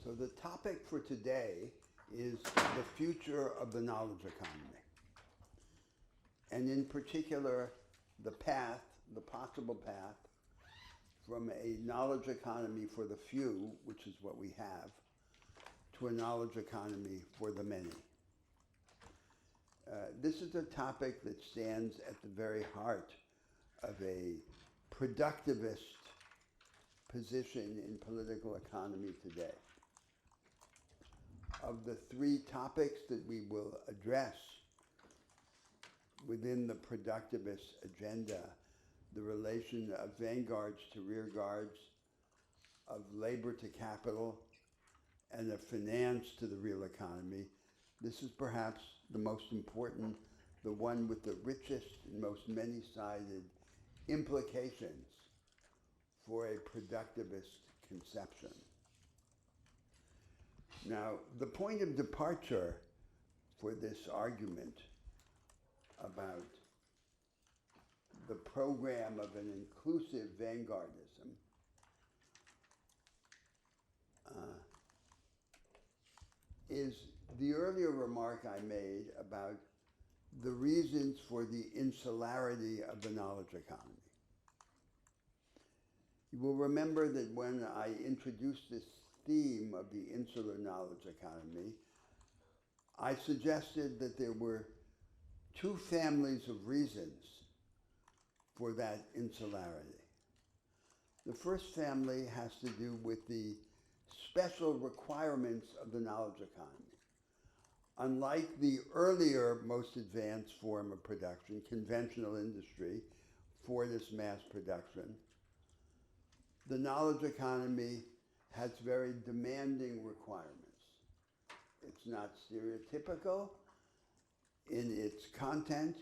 So the topic for today is the future of the knowledge economy. And in particular, the possible path from a knowledge economy for the few, which is what we have, to a knowledge economy for the many. This is a topic that stands at the very heart of a productivist position in political economy today. Of the three topics that we will address within the productivist agenda, the relation of vanguards to rearguards, of labor to capital, and of finance to the real economy, this is perhaps the most important, the one with the richest and most many-sided implications for a productivist conception. Now, the point of departure for this argument about the program of an inclusive vanguardism is the earlier remark I made about the reasons for the insularity of the knowledge economy. You will remember that when I introduced this theme of the insular knowledge economy, I suggested that there were two families of reasons for that insularity. The first family has to do with the special requirements of the knowledge economy. Unlike the earlier, most advanced form of production, conventional industry, for this mass production, the knowledge economy has very demanding requirements. It's not stereotypical in its content,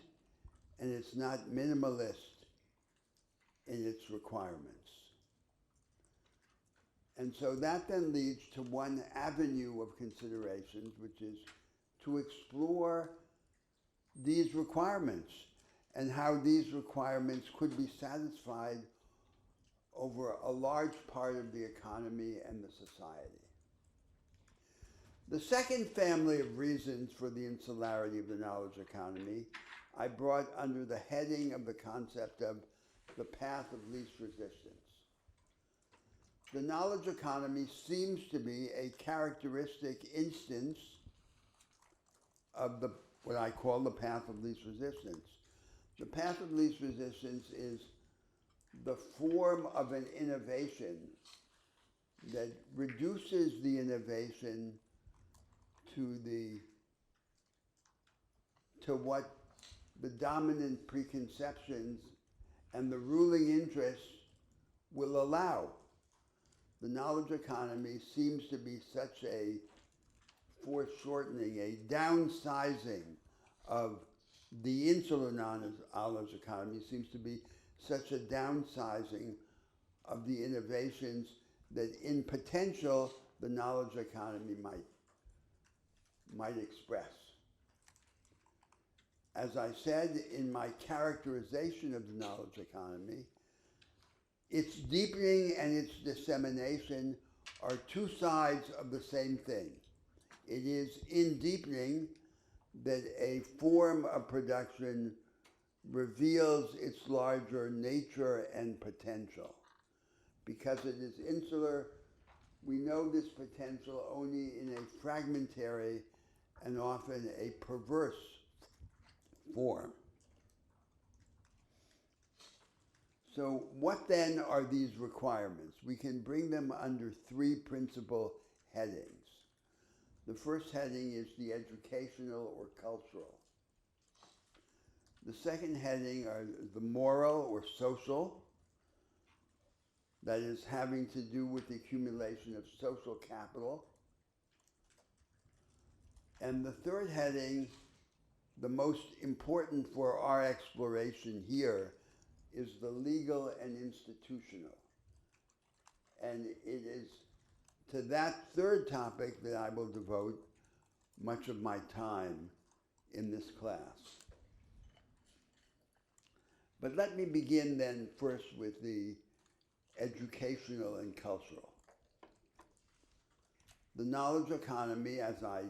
and it's not minimalist in its requirements. And so that then leads to one avenue of considerations, which is to explore these requirements and how these requirements could be satisfied over a large part of the economy and the society. The second family of reasons for the insularity of the knowledge economy I brought under the heading of the concept of the path of least resistance. The knowledge economy seems to be a characteristic instance of what I call the path of least resistance. The path of least resistance is the form of an innovation that reduces the innovation to what the dominant preconceptions and the ruling interests will allow. The knowledge economy seems to be such a foreshortening, a downsizing of the insular knowledge economy seems to be such a downsizing of the innovations that in potential the knowledge economy might express. As I said in my characterization of the knowledge economy, its deepening and its dissemination are two sides of the same thing. It is in deepening that a form of production reveals its larger nature and potential. Because it is insular, we know this potential only in a fragmentary and often a perverse form. So what then are these requirements? We can bring them under three principal headings. The first heading is the educational or cultural. The second heading are the moral or social, that is having to do with the accumulation of social capital. And the third heading, the most important for our exploration here, is the legal and institutional. And it is to that third topic that I will devote much of my time in this class. But let me begin then first with the educational and cultural. The knowledge economy, as I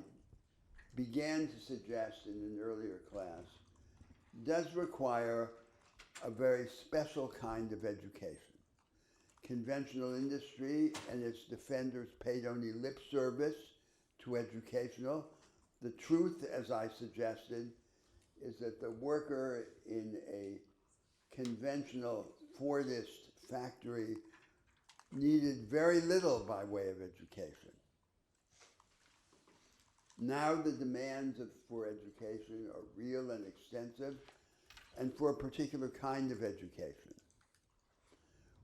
began to suggest in an earlier class, does require a very special kind of education. Conventional industry and its defenders paid only lip service to educational. The truth, as I suggested, is that the worker in a conventional Fordist factory needed very little by way of education. Now the demands for education are real and extensive, and for a particular kind of education.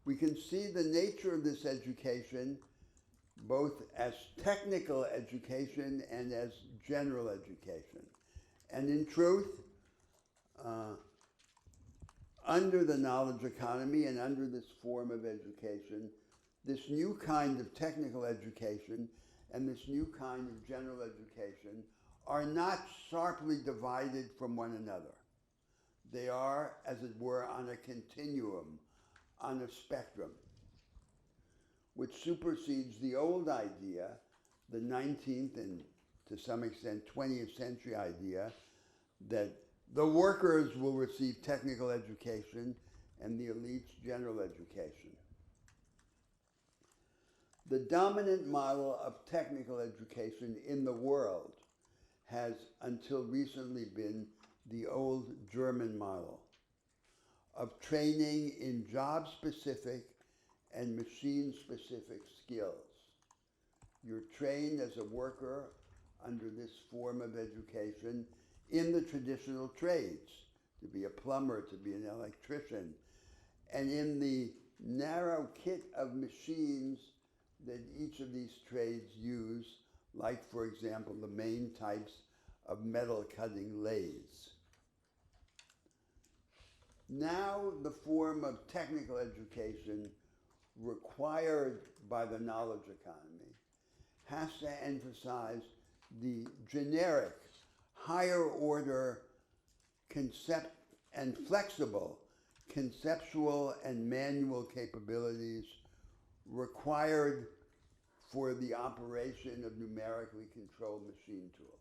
We can see the nature of this education both as technical education and as general education. And in truth, under the knowledge economy and under this form of education, this new kind of technical education and this new kind of general education are not sharply divided from one another. They are, as it were, on a continuum, on a spectrum, which supersedes the old idea, the 19th and to some extent 20th century idea, that the workers will receive technical education and the elites general education. The dominant model of technical education in the world has until recently been the old German model of training in job-specific and machine-specific skills. You're trained as a worker under this form of education in the traditional trades, to be a plumber, to be an electrician, and in the narrow kit of machines that each of these trades use, like, for example, the main types of metal cutting lathes. Now the form of technical education required by the knowledge economy has to emphasize the generic, higher order concept and flexible conceptual and manual capabilities required for the operation of numerically controlled machine tools.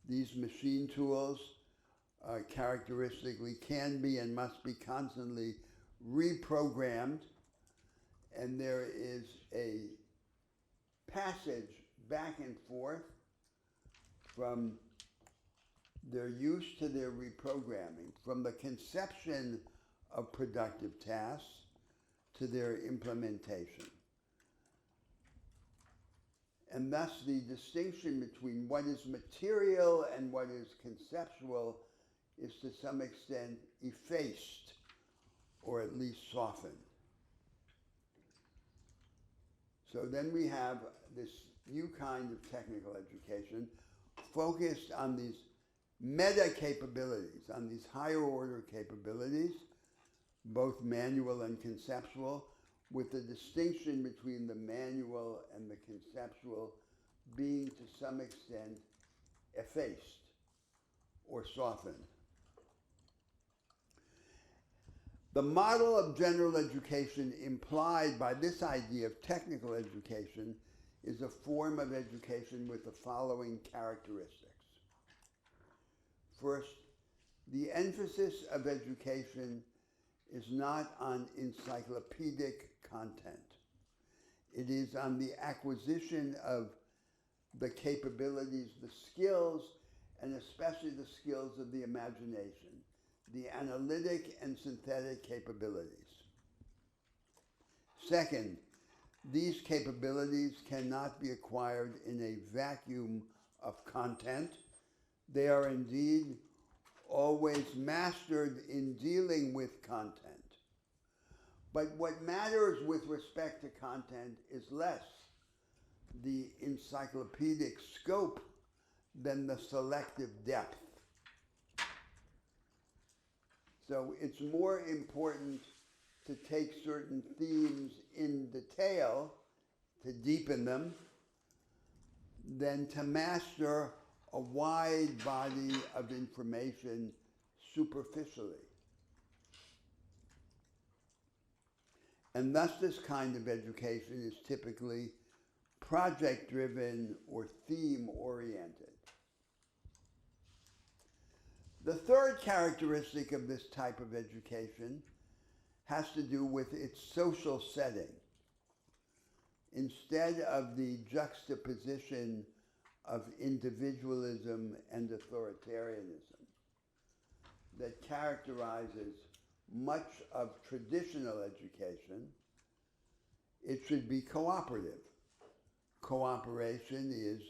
These machine tools characteristically can be and must be constantly reprogrammed, and there is a passage back and forth from their use to their reprogramming, from the conception of productive tasks to their implementation. And thus the distinction between what is material and what is conceptual is to some extent effaced, or at least softened. So then we have this new kind of technical education focused on these meta capabilities, on these higher order capabilities, both manual and conceptual, with the distinction between the manual and the conceptual being to some extent effaced or softened. The model of general education implied by this idea of technical education is a form of education with the following characteristics. First, the emphasis of education is not on encyclopedic content. It is on the acquisition of the capabilities, the skills, and especially the skills of the imagination, the analytic and synthetic capabilities. Second, these capabilities cannot be acquired in a vacuum of content. They are indeed always mastered in dealing with content. But what matters with respect to content is less the encyclopedic scope than the selective depth. So it's more important to take certain themes in detail, to deepen them, than to master a wide body of information superficially. And thus this kind of education is typically project-driven, or theme-oriented. The third characteristic of this type of education has to do with its social setting. Instead of the juxtaposition of individualism and authoritarianism that characterizes much of traditional education, it should be cooperative. Cooperation is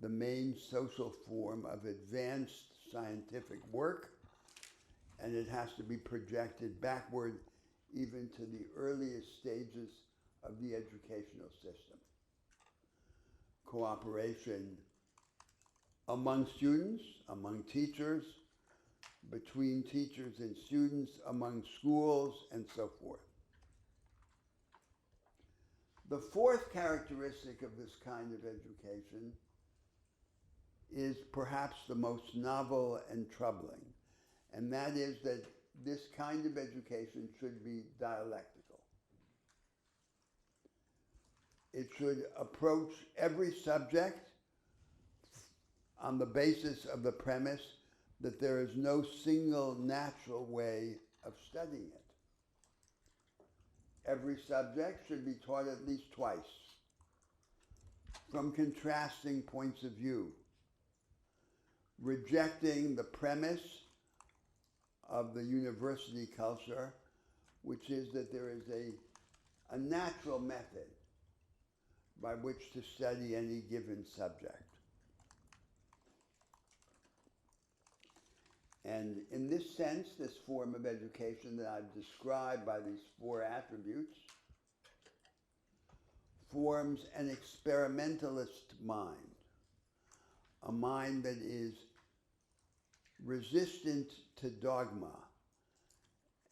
the main social form of advanced scientific work, and it has to be projected backward even to the earliest stages of the educational system. Cooperation among students, among teachers, between teachers and students, among schools, and so forth. The fourth characteristic of this kind of education is perhaps the most novel and troubling, and that is that this kind of education should be dialectical. It should approach every subject on the basis of the premise that there is no single natural way of studying it. Every subject should be taught at least twice, from contrasting points of view, rejecting the premise of the university culture, which is that there is a natural method by which to study any given subject. And in this sense, this form of education that I've described by these four attributes forms an experimentalist mind, a mind that is resistant to dogma,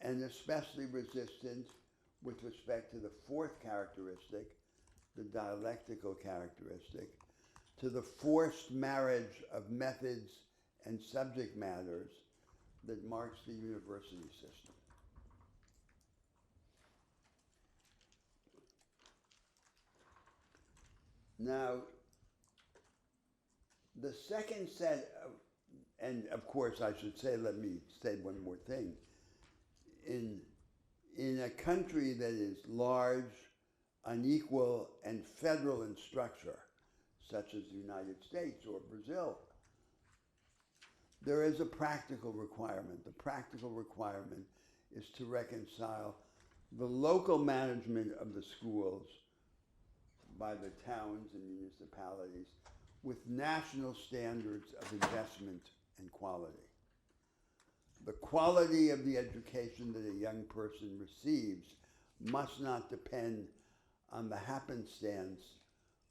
and especially resistant with respect to the fourth characteristic, the dialectical characteristic, to the forced marriage of methods and subject matters that marks the university system. Now, the second set of, and of course I should say, let me say one more thing. In a country that is large, unequal, and federal in structure, such as the United States or Brazil, there is a practical requirement. The practical requirement is to reconcile the local management of the schools by the towns and municipalities with national standards of investment and quality. The quality of the education that a young person receives must not depend on the happenstance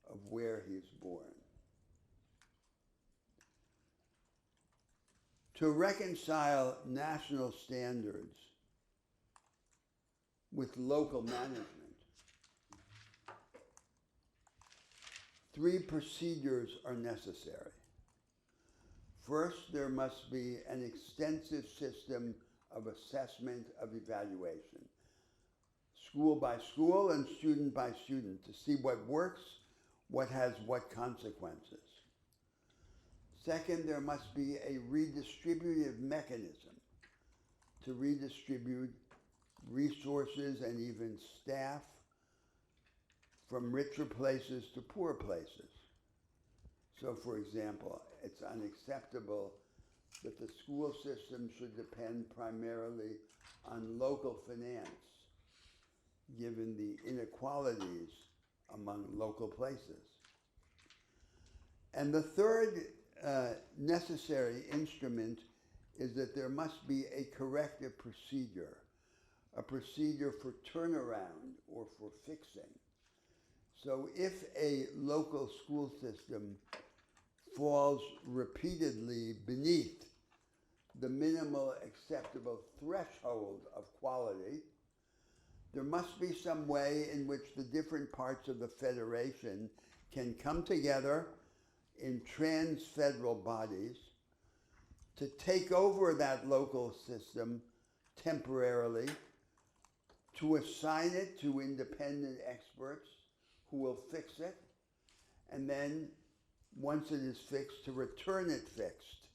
of where he is born. To reconcile national standards with local management, three procedures are necessary. First, there must be an extensive system of assessment of evaluation, school by school and student by student, to see what works, what has what consequences. Second, there must be a redistributive mechanism to redistribute resources and even staff from richer places to poor places. So, for example, it's unacceptable that the school system should depend primarily on local finance, given the inequalities among local places. And the third necessary instrument is that there must be a corrective procedure, a procedure for turnaround or for fixing. So if a local school system falls repeatedly beneath the minimal acceptable threshold of quality, there must be some way in which the different parts of the federation can come together in trans-federal bodies to take over that local system temporarily, to assign it to independent experts who will fix it, and then once it is fixed, to return it fixed.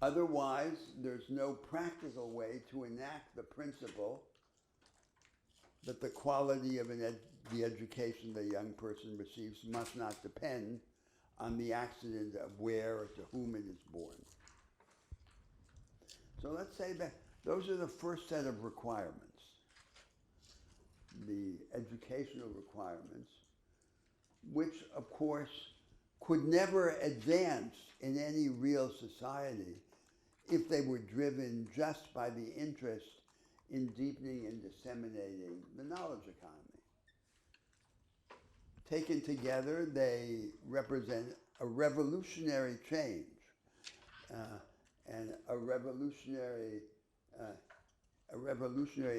Otherwise, there's no practical way to enact the principle that the quality of the education the young person receives must not depend on the accident of where or to whom it is born. So let's say that those are the first set of requirements, the educational requirements, which of course could never advance in any real society if they were driven just by the interest in deepening and disseminating the knowledge economy. Taken together, they represent a revolutionary change and a revolutionary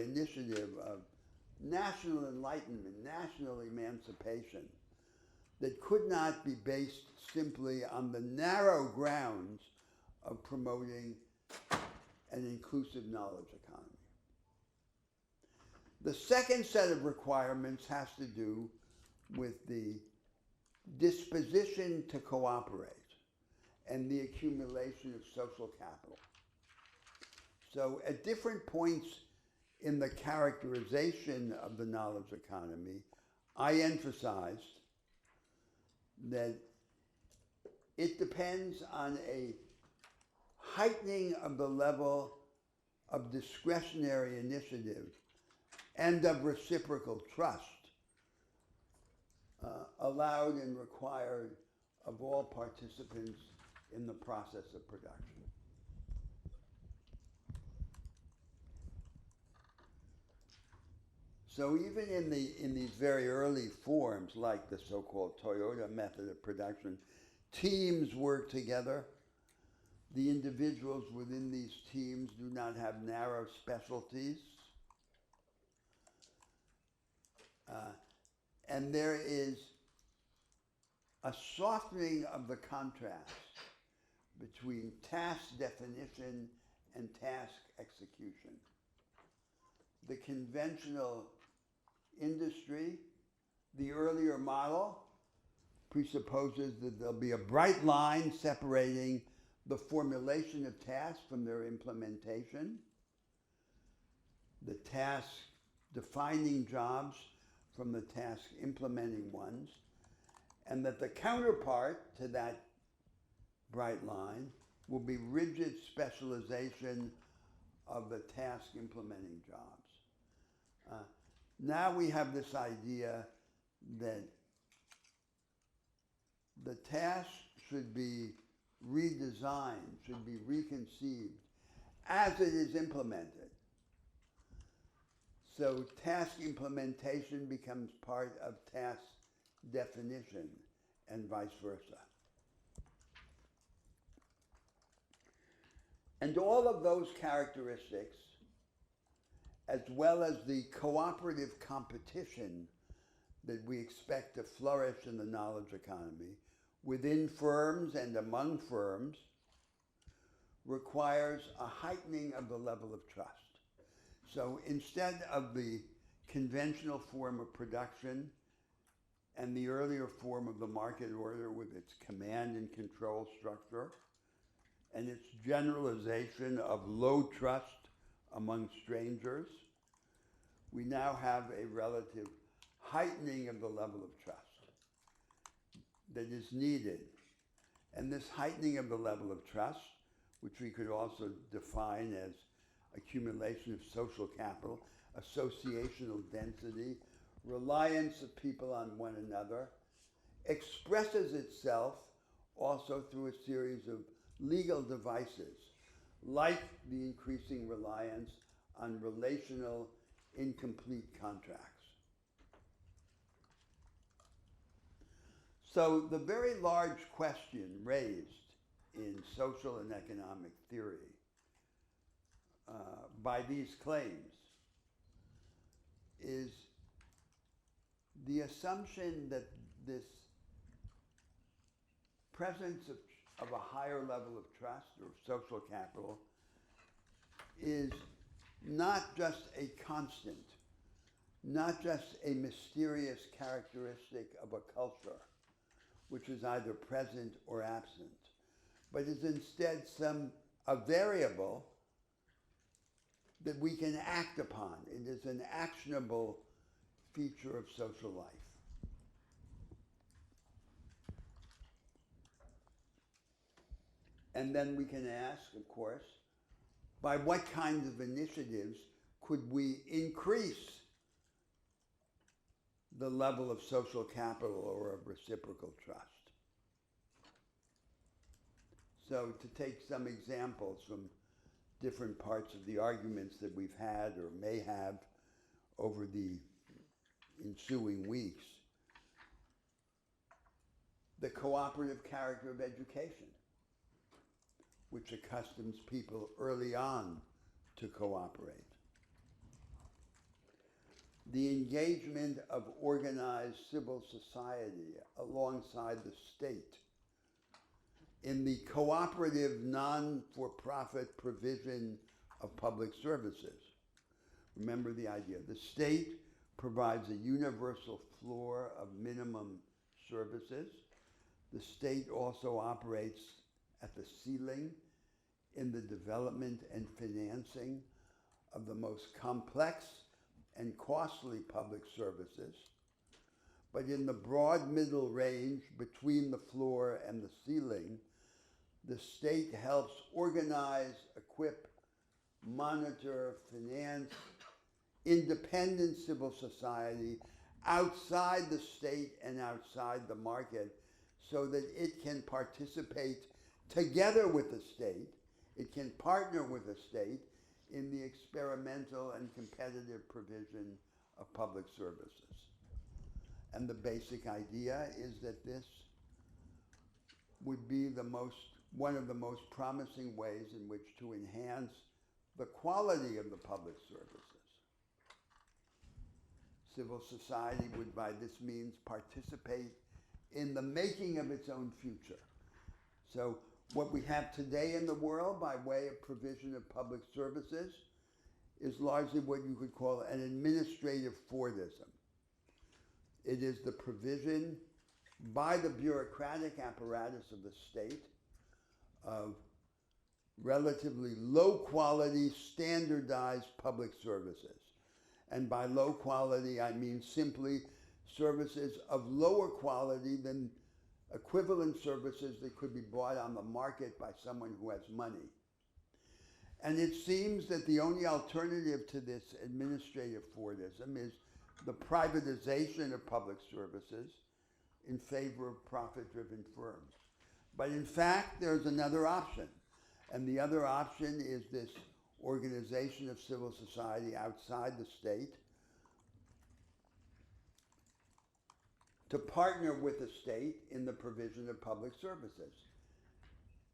initiative of national enlightenment, national emancipation that could not be based simply on the narrow grounds of promoting an inclusive knowledge economy. The second set of requirements has to do with the disposition to cooperate and the accumulation of social capital. So at different points in the characterization of the knowledge economy, I emphasized that it depends on a heightening of the level of discretionary initiative and of reciprocal trust allowed and required of all participants in the process of production. So even in these very early forms, like the so-called Toyota method of production, teams work together. The individuals within these teams do not have narrow specialties. And there is a softening of the contrast between task definition and task execution. The conventional industry, the earlier model, presupposes that there'll be a bright line separating the formulation of tasks from their implementation, the task defining jobs from the task implementing ones, and that the counterpart to that bright line will be rigid specialization of the task implementing jobs. Now we have this idea that the task should be redesigned, should be reconceived as it is implemented. So task implementation becomes part of task definition and vice versa. And all of those characteristics, as well as the cooperative competition that we expect to flourish in the knowledge economy within firms and among firms, requires a heightening of the level of trust. So instead of the conventional form of production and the earlier form of the market order with its command and control structure and its generalization of low trust among strangers, we now have a relative heightening of the level of trust that is needed. And this heightening of the level of trust, which we could also define as accumulation of social capital, associational density, reliance of people on one another, expresses itself also through a series of legal devices, like the increasing reliance on relational incomplete contracts. So the very large question raised in social and economic theory by these claims is the assumption that this presence of a higher level of trust or social capital is not just a constant, not just a mysterious characteristic of a culture, which is either present or absent, but is instead a variable that we can act upon. It is an actionable feature of social life. And then we can ask, of course, by what kinds of initiatives could we increase the level of social capital or of reciprocal trust? So to take some examples from different parts of the arguments that we've had or may have over the ensuing weeks, the cooperative character of education, which accustoms people early on to cooperate. The engagement of organized civil society alongside the state in the cooperative non-for-profit provision of public services. Remember the idea. The state provides a universal floor of minimum services. The state also operates at the ceiling in the development and financing of the most complex and costly public services. But in the broad middle range between the floor and the ceiling, the state helps organize, equip, monitor, finance independent civil society outside the state and outside the market so that it can participate together with the state, it can partner with the state in the experimental and competitive provision of public services. And the basic idea is that this would be one of the most promising ways in which to enhance the quality of the public services. Civil society would by this means participate in the making of its own future. So what we have today in the world by way of provision of public services is largely what you could call an administrative Fordism. It is the provision by the bureaucratic apparatus of the state of relatively low quality, standardized public services. And by low quality, I mean simply services of lower quality than equivalent services that could be bought on the market by someone who has money. And it seems that the only alternative to this administrative Fordism is the privatization of public services in favor of profit-driven firms. But in fact, there's another option. And the other option is this organization of civil society outside the state to partner with the state in the provision of public services,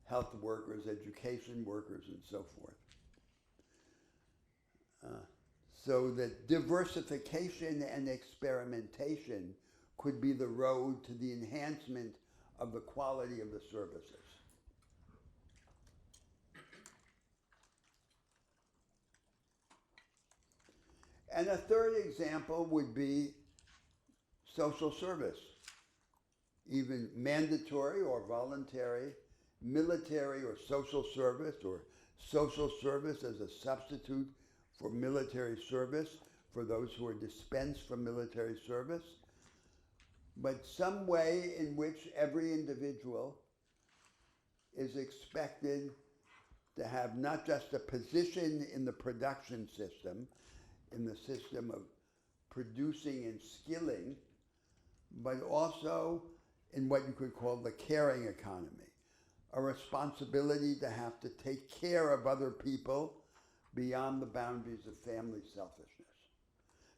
health workers, education workers, and so forth. So that diversification and experimentation could be the road to the enhancement of the quality of the services. And a third example would be social service, even mandatory or voluntary, military or social service as a substitute for military service for those who are dispensed from military service, but some way in which every individual is expected to have not just a position in the production system, in the system of producing and skilling, but also in what you could call the caring economy, a responsibility to have to take care of other people beyond the boundaries of family selfishness.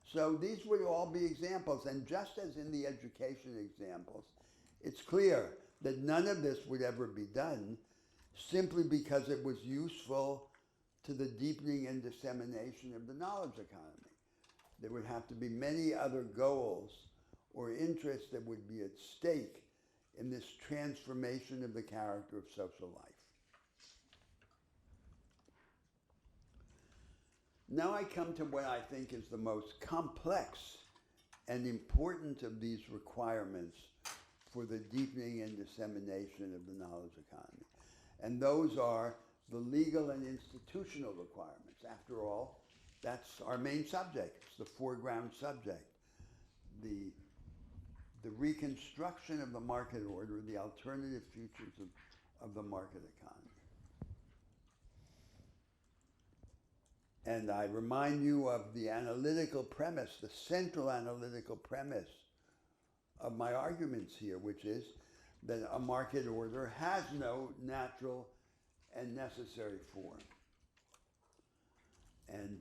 So these would all be examples, and just as in the education examples, it's clear that none of this would ever be done simply because it was useful to the deepening and dissemination of the knowledge economy. There would have to be many other goals or interests that would be at stake in this transformation of the character of social life. Now I come to what I think is the most complex and important of these requirements for the deepening and dissemination of the knowledge economy. And those are the legal and institutional requirements. After all, that's our main subject. It's the foreground subject. The reconstruction of the market order, the alternative futures of the market economy. And I remind you of the analytical premise, the central analytical premise of my arguments here, which is that a market order has no natural and necessary form. And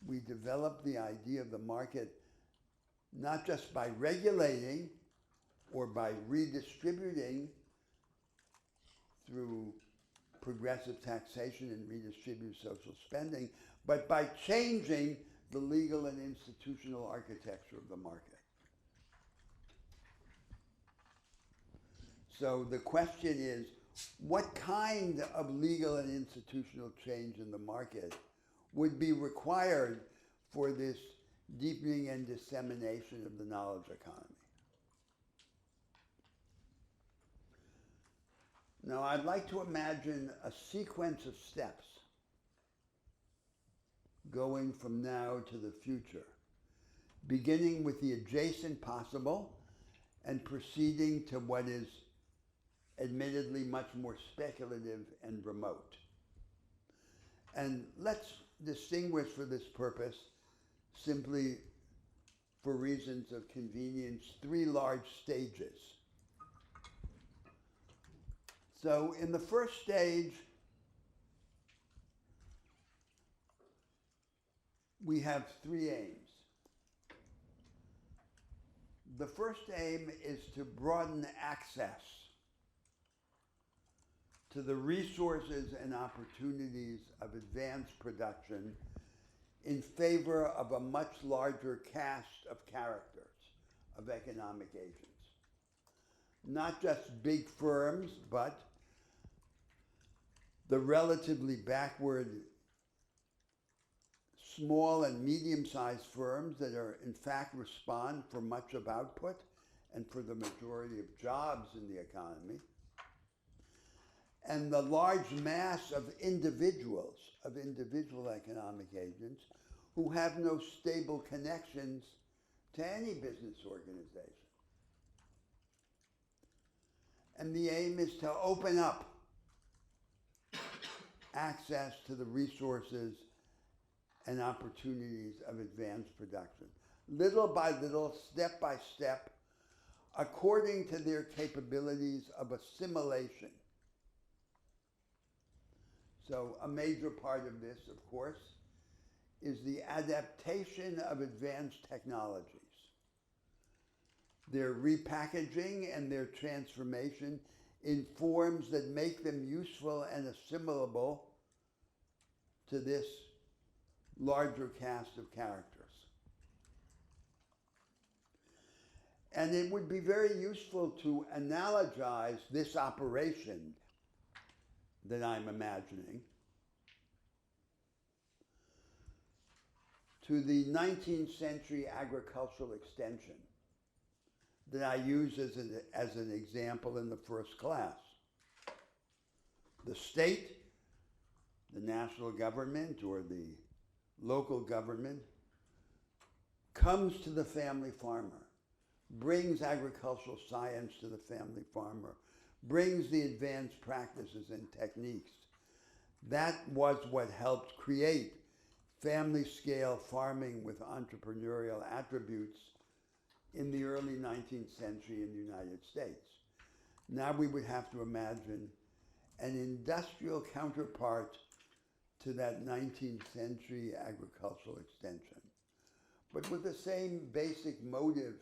we develop the idea of the market not just by regulating or by redistributing through progressive taxation and redistributive social spending, but by changing the legal and institutional architecture of the market. So the question is, what kind of legal and institutional change in the market would be required for this deepening and dissemination of the knowledge economy? Now, I'd like to imagine a sequence of steps going from now to the future, beginning with the adjacent possible and proceeding to what is admittedly much more speculative and remote. And let's distinguish for this purpose, simply for reasons of convenience, three large stages. So in the first stage, we have three aims. The first aim is to broaden access to the resources and opportunities of advanced production in favor of a much larger cast of characters, of economic agents. Not just big firms, but the relatively backward small and medium-sized firms that are in fact respond for much of output and for the majority of jobs in the economy, and the large mass of individuals, of individual economic agents who have no stable connections to any business organization. And the aim is to open up access to the resources and opportunities of advanced production, little by little, step by step, according to their capabilities of assimilation. So a major part of this, of course, is the adaptation of advanced technologies, their repackaging and their transformation in forms that make them useful and assimilable to this larger cast of characters. And it would be very useful to analogize this operation that I'm imagining to the 19th century agricultural extension that I use as an example in the first class. The state, the national government, or the local government comes to the family farmer, brings agricultural science to the family farmer, brings the advanced practices and techniques. That was what helped create family-scale farming with entrepreneurial attributes in the early 19th century in the United States. Now we would have to imagine an industrial counterpart to that 19th century agricultural extension, but with the same basic motive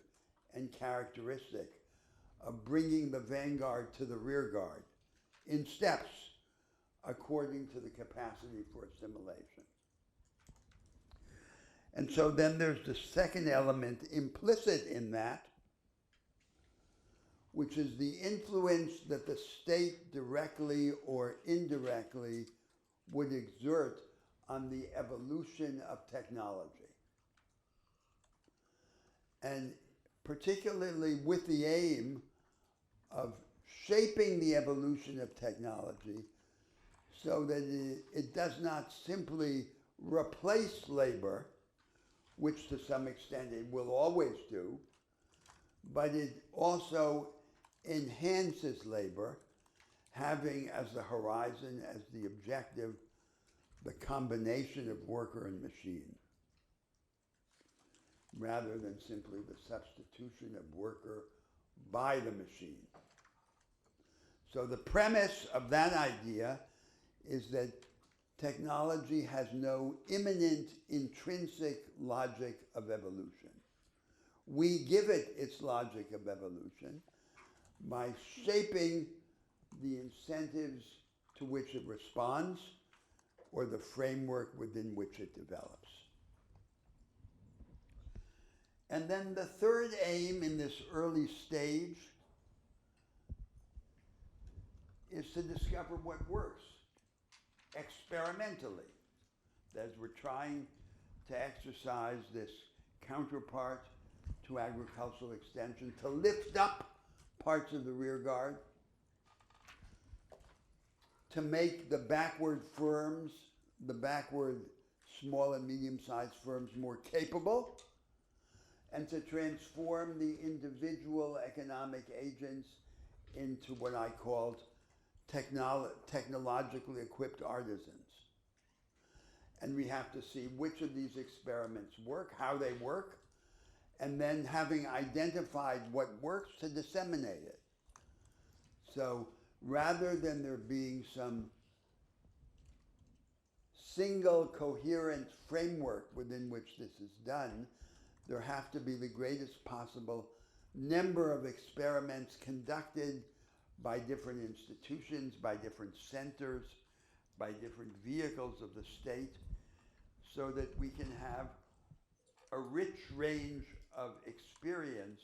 and characteristic of bringing the vanguard to the rear guard in steps according to the capacity for assimilation. And so then there's the second element implicit in that, which is the influence that the state directly or indirectly would exert on the evolution of technology. And particularly with the aim of shaping the evolution of technology so that it does not simply replace labor, which to some extent it will always do, but it also enhances labor, having as the horizon, as the objective, the combination of worker and machine, rather than simply the substitution of worker by the machine. So the premise of that idea is that technology has no imminent intrinsic logic of evolution. We give it its logic of evolution by shaping the incentives to which it responds or the framework within which it develops. And then the third aim in this early stage is to discover what works experimentally, as we're trying to exercise this counterpart to agricultural extension, to lift up parts of the rear guard, to make the backward firms, the backward small and medium-sized firms more capable, and to transform the individual economic agents into what I called technologically equipped artisans. And we have to see which of these experiments work, how they work, and then having identified what works, to disseminate it. So rather than there being some single coherent framework within which this is done, there have to be the greatest possible number of experiments conducted by different institutions, by different centers, by different vehicles of the state, so that we can have a rich range of experience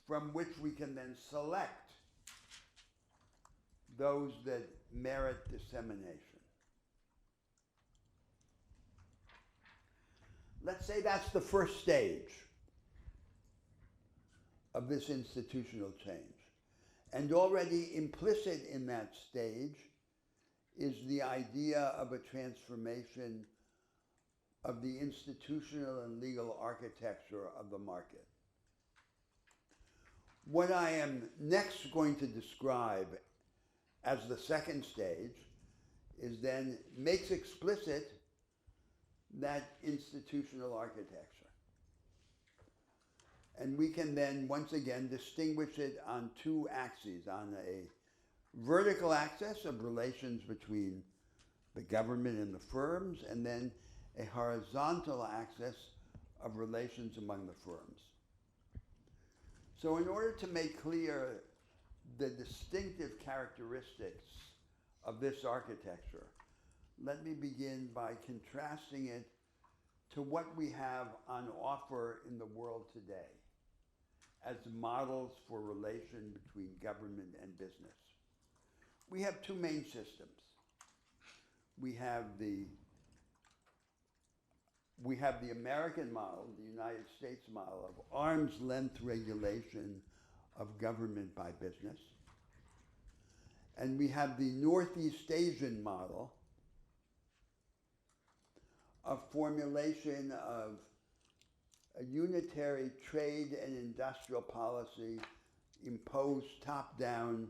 from which we can then select those that merit dissemination. Let's say that's the first stage of this institutional change. And already implicit in that stage is the idea of a transformation of the institutional and legal architecture of the market. What I am next going to describe as the second stage is then makes explicit that institutional architecture. And we can then, once again, distinguish it on two axes, on a vertical axis of relations between the government and the firms, and then a horizontal axis of relations among the firms. So in order to make clear the distinctive characteristics of this architecture, let me begin by contrasting it to what we have on offer in the world today as models for relation between government and business. We have two main systems. We have the American model, the United States model of arm's length regulation of government by business. And we have the Northeast Asian model of formulation of a unitary trade and industrial policy imposed top-down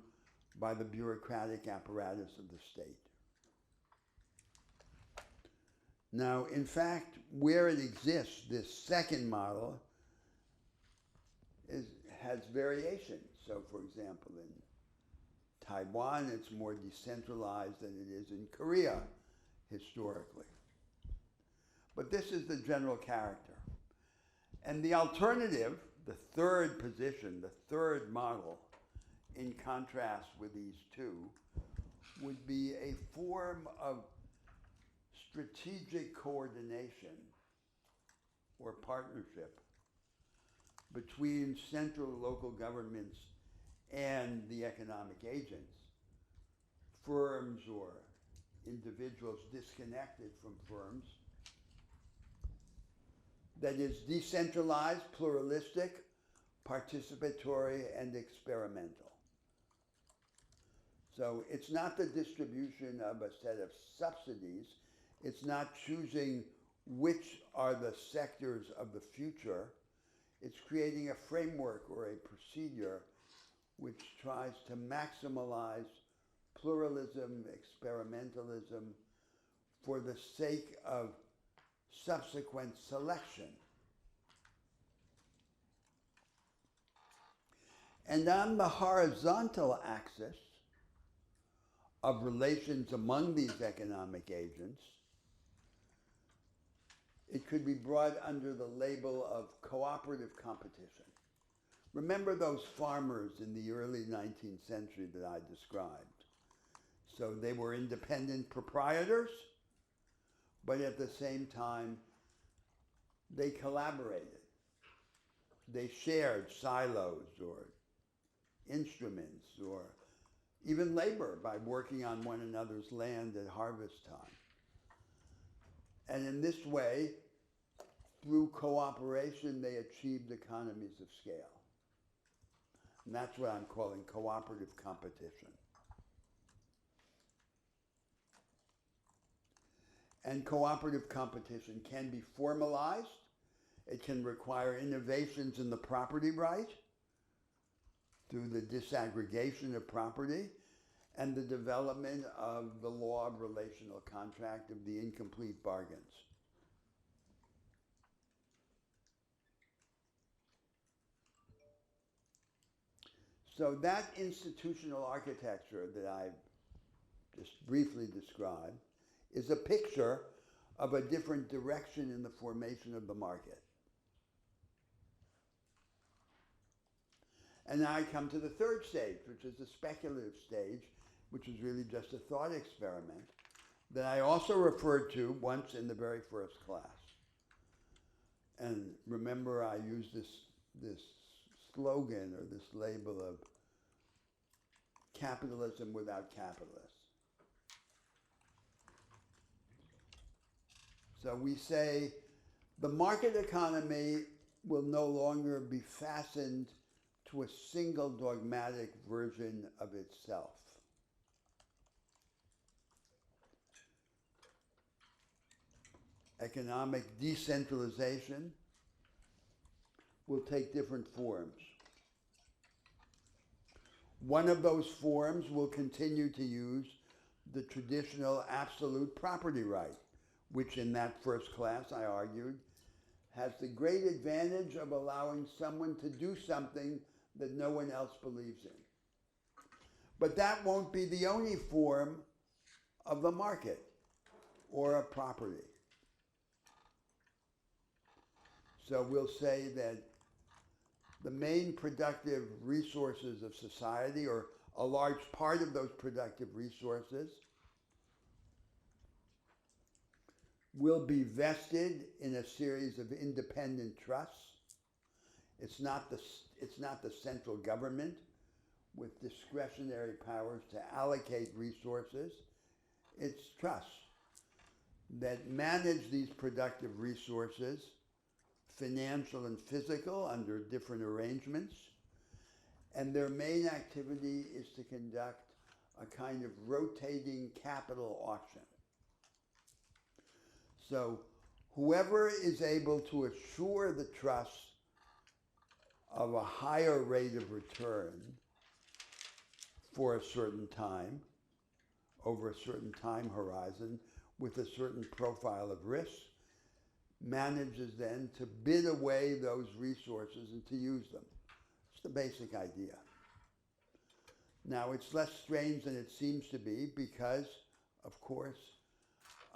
by the bureaucratic apparatus of the state. Now, in fact, where it exists, this second model has variations. So, for example, in Taiwan, it's more decentralized than it is in Korea, historically. But this is the general character. And the alternative, the third position, the third model, in contrast with these two, would be a form of strategic coordination or partnership between central and local governments and the economic agents, firms or individuals disconnected from firms, that is decentralized, pluralistic, participatory, and experimental. So it's not the distribution of a set of subsidies. It's not choosing which are the sectors of the future. It's creating a framework or a procedure which tries to maximize pluralism, experimentalism, for the sake of subsequent selection. And on the horizontal axis of relations among these economic agents, it could be brought under the label of cooperative competition. Remember those farmers in the early 19th century that I described? So they were independent proprietors, but at the same time, they collaborated. They shared silos or instruments or even labor by working on one another's land at harvest time. And in this way, through cooperation, they achieved economies of scale. And that's what I'm calling cooperative competition. And cooperative competition can be formalized. It can require innovations in the property right through the disaggregation of property and the development of the law of relational contract of the incomplete bargains. So that institutional architecture that I've just briefly described is a picture of a different direction in the formation of the market. And now I come to the third stage, which is the speculative stage, which is really just a thought experiment that I also referred to once in the very first class. And remember, I used this slogan or this label of capitalism without capitalists. So we say the market economy will no longer be fastened to a single dogmatic version of itself. Economic decentralization will take different forms. One of those forms will continue to use the traditional absolute property right, which in that first class I argued has the great advantage of allowing someone to do something that no one else believes in. But that won't be the only form of the market or of property. So we'll say that the main productive resources of society, or a large part of those productive resources, will be vested in a series of independent trusts. It's not the central government with discretionary powers to allocate resources. It's trusts that manage these productive resources, financial and physical, under different arrangements, and their main activity is to conduct a kind of rotating capital auction. So whoever is able to assure the trusts of a higher rate of return for a certain time, over a certain time horizon, with a certain profile of risk, manages then to bid away those resources and to use them. It's the basic idea. Now, it's less strange than it seems to be because, of course,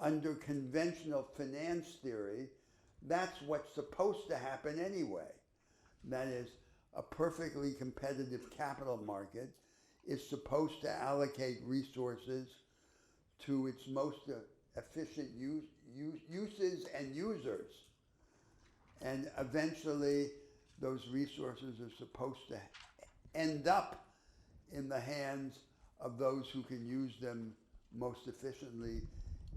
under conventional finance theory, that's what's supposed to happen anyway. That is, a perfectly competitive capital market is supposed to allocate resources to its most efficient uses and users. And eventually, those resources are supposed to end up in the hands of those who can use them most efficiently,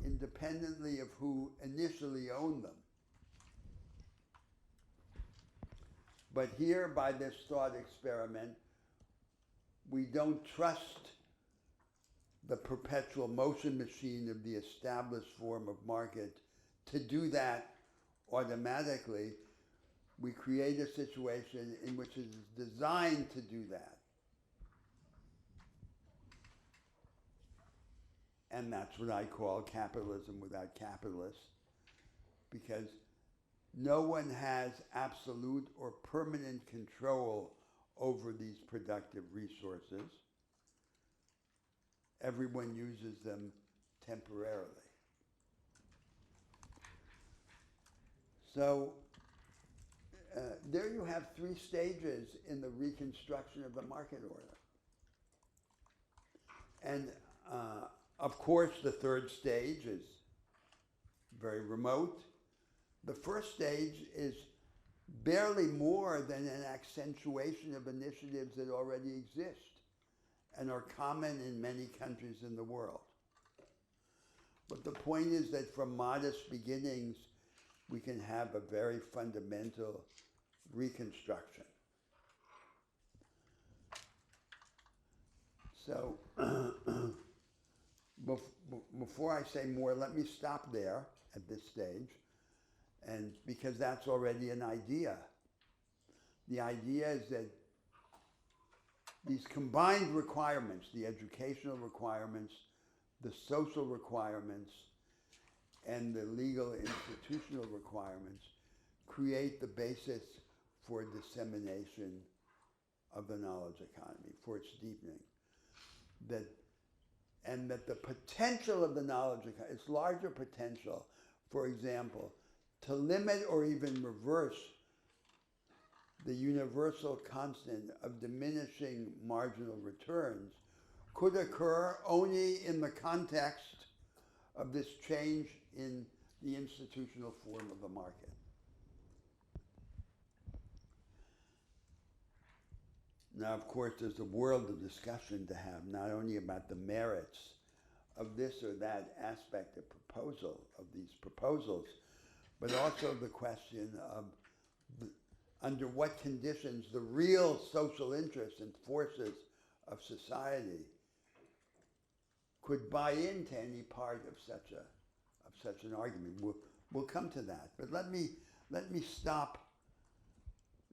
independently of who initially owned them. But here, by this thought experiment, we don't trust the perpetual motion machine of the established form of market to do that automatically. We create a situation in which it is designed to do that. And that's what I call capitalism without capitalists, because no one has absolute or permanent control over these productive resources. Everyone uses them temporarily. So there you have three stages in the reconstruction of the market order. And of course, the third stage is very remote. The first stage is barely more than an accentuation of initiatives that already exist and are common in many countries in the world. But the point is that from modest beginnings, we can have a very fundamental reconstruction. So, before I say more, let me stop there at this stage, and because that's already an idea. The idea is that these combined requirements, the educational requirements, the social requirements, and the legal institutional requirements create the basis for dissemination of the knowledge economy, for its deepening. And that the potential of the knowledge economy, its larger potential, for example, to limit or even reverse the universal constant of diminishing marginal returns, could occur only in the context of this change in the institutional form of the market. Now, of course, there's a world of discussion to have, not only about the merits of this or that aspect of these proposals, but also the question of under what conditions the real social interests and forces of society could buy into any part of such an argument. We'll come to that, but let me stop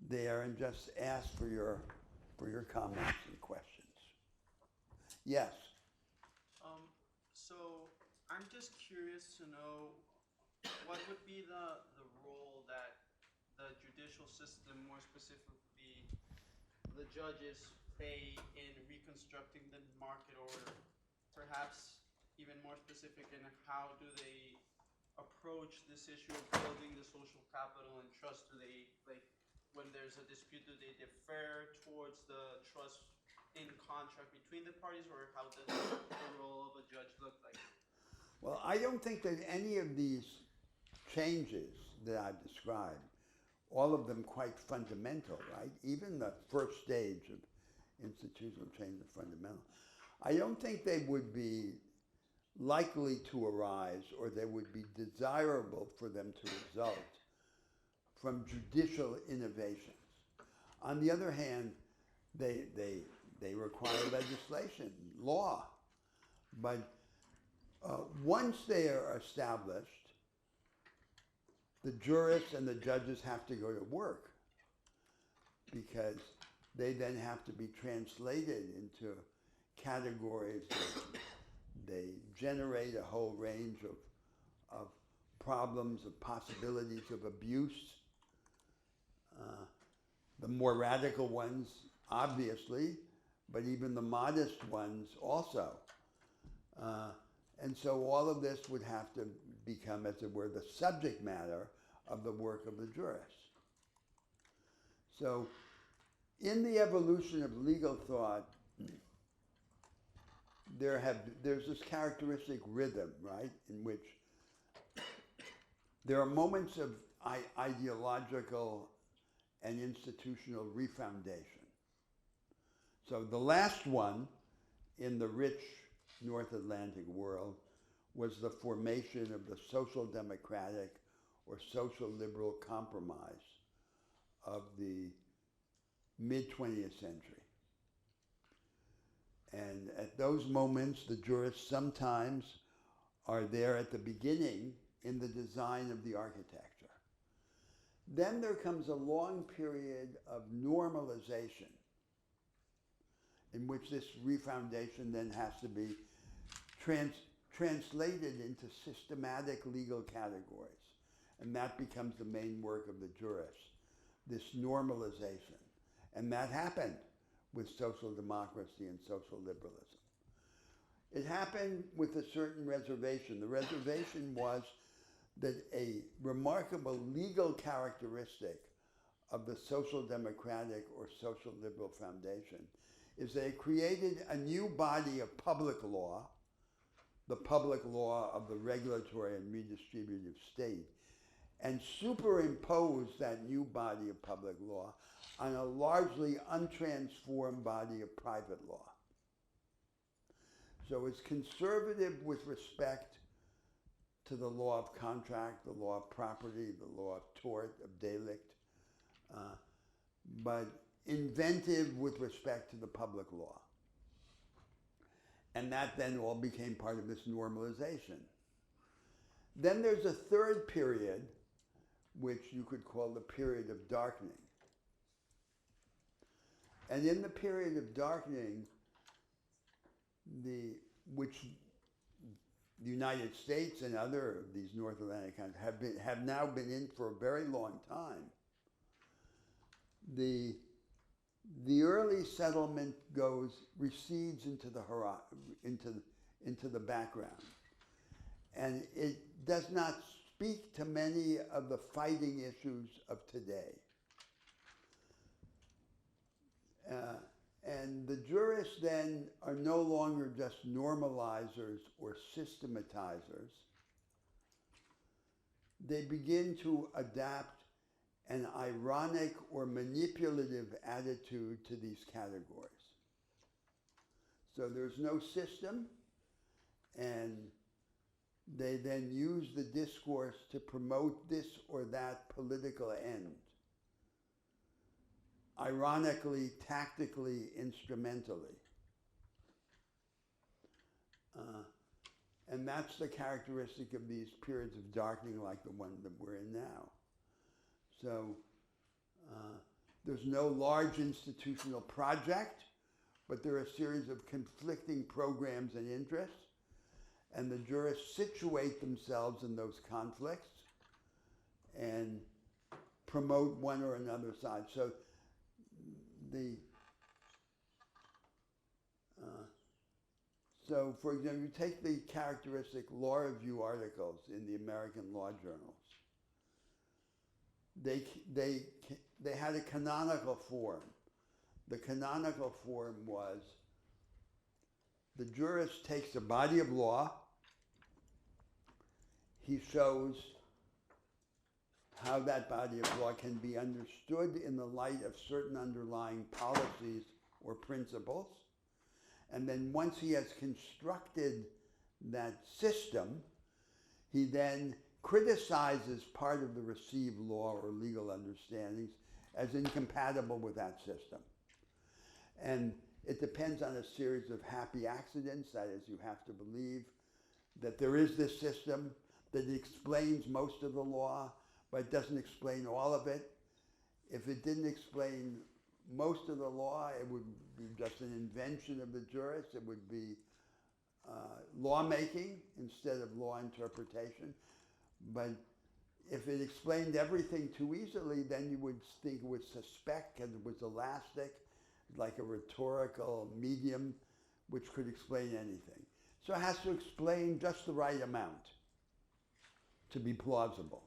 there and just ask for your comments and questions. Yes. So I'm just curious to know what would be the role that the judicial system, more specifically the judges, play in reconstructing the market order. Perhaps even more specific in how do they approach this issue of building the social capital and trust? Do they, like, when there's a dispute, do they defer towards the trust in contract between the parties, or how does the role of a judge look like? Well, I don't think that any of these changes that I've described, all of them quite fundamental, right? Even the first stage of institutional change is fundamental. I don't think they would be likely to arise, or they would be desirable for them to result from judicial innovations. On the other hand, they require legislation, law. But once they are established, the jurists and the judges have to go to work, because they then have to be translated into categories. They generate a whole range of problems, of possibilities of abuse. The more radical ones, obviously, but even the modest ones also. And so all of this would have to become, as it were, the subject matter of the work of the jurists. So in the evolution of legal thought, there's this characteristic rhythm, right, in which there are moments of ideological and institutional refoundation. So the last one in the rich North Atlantic world was the formation of the social democratic or social liberal compromise of the mid-20th century. And at those moments, the jurists sometimes are there at the beginning in the design of the architecture. Then there comes a long period of normalization in which this refoundation then has to be translated into systematic legal categories. And that becomes the main work of the jurists, this normalization. And that happened with social democracy and social liberalism. It happened with a certain reservation. The reservation was that a remarkable legal characteristic of the social democratic or social liberal foundation is they created a new body of public law, the public law of the regulatory and redistributive state, and superimposed that new body of public law on a largely untransformed body of private law. So it's conservative with respect to the law of contract, the law of property, the law of tort, of delict, but inventive with respect to the public law. And that then all became part of this normalization. Then there's a third period, which you could call the period of darkening. And in the period of darkening, which the United States and other of these North Atlantic countries have now been in for a very long time, the early settlement recedes into the background, and it does not speak to many of the fighting issues of today. And the jurists then are no longer just normalizers or systematizers. They begin to adapt an ironic or manipulative attitude to these categories. So there's no system, and they then use the discourse to promote this or that political end. Ironically, tactically, instrumentally. And that's the characteristic of these periods of darkening like the one that we're in now. So there's no large institutional project, but there are a series of conflicting programs and interests, and the jurists situate themselves in those conflicts and promote one or another side. So, for example, you take the characteristic law review articles in the American law journals. They had a canonical form. The canonical form was the jurist takes a body of law, he shows how that body of law can be understood in the light of certain underlying policies or principles. And then once he has constructed that system, he then criticizes part of the received law or legal understandings as incompatible with that system. And it depends on a series of happy accidents. That is, you have to believe that there is this system, that it explains most of the law, but it doesn't explain all of it. If it didn't explain most of the law, it would be just an invention of the jurists. It would be lawmaking instead of law interpretation. But if it explained everything too easily, then you would think it would suspect that it was elastic, like a rhetorical medium, which could explain anything. So it has to explain just the right amount to be plausible.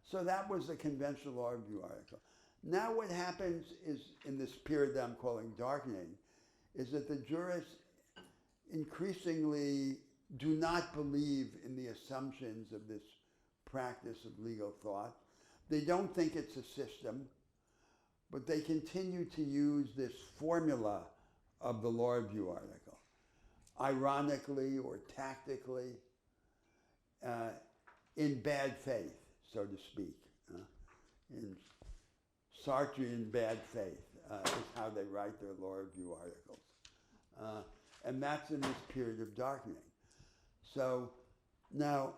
So that was the conventional law review article. Now what happens is, in this period that I'm calling darkening, is that the jurists increasingly do not believe in the assumptions of this practice of legal thought. They don't think it's a system, but they continue to use this formula of the law review article. ironically or tactically, in bad faith, so to speak. In Sartrean bad faith is how they write their law review articles. And that's in this period of darkening. So now,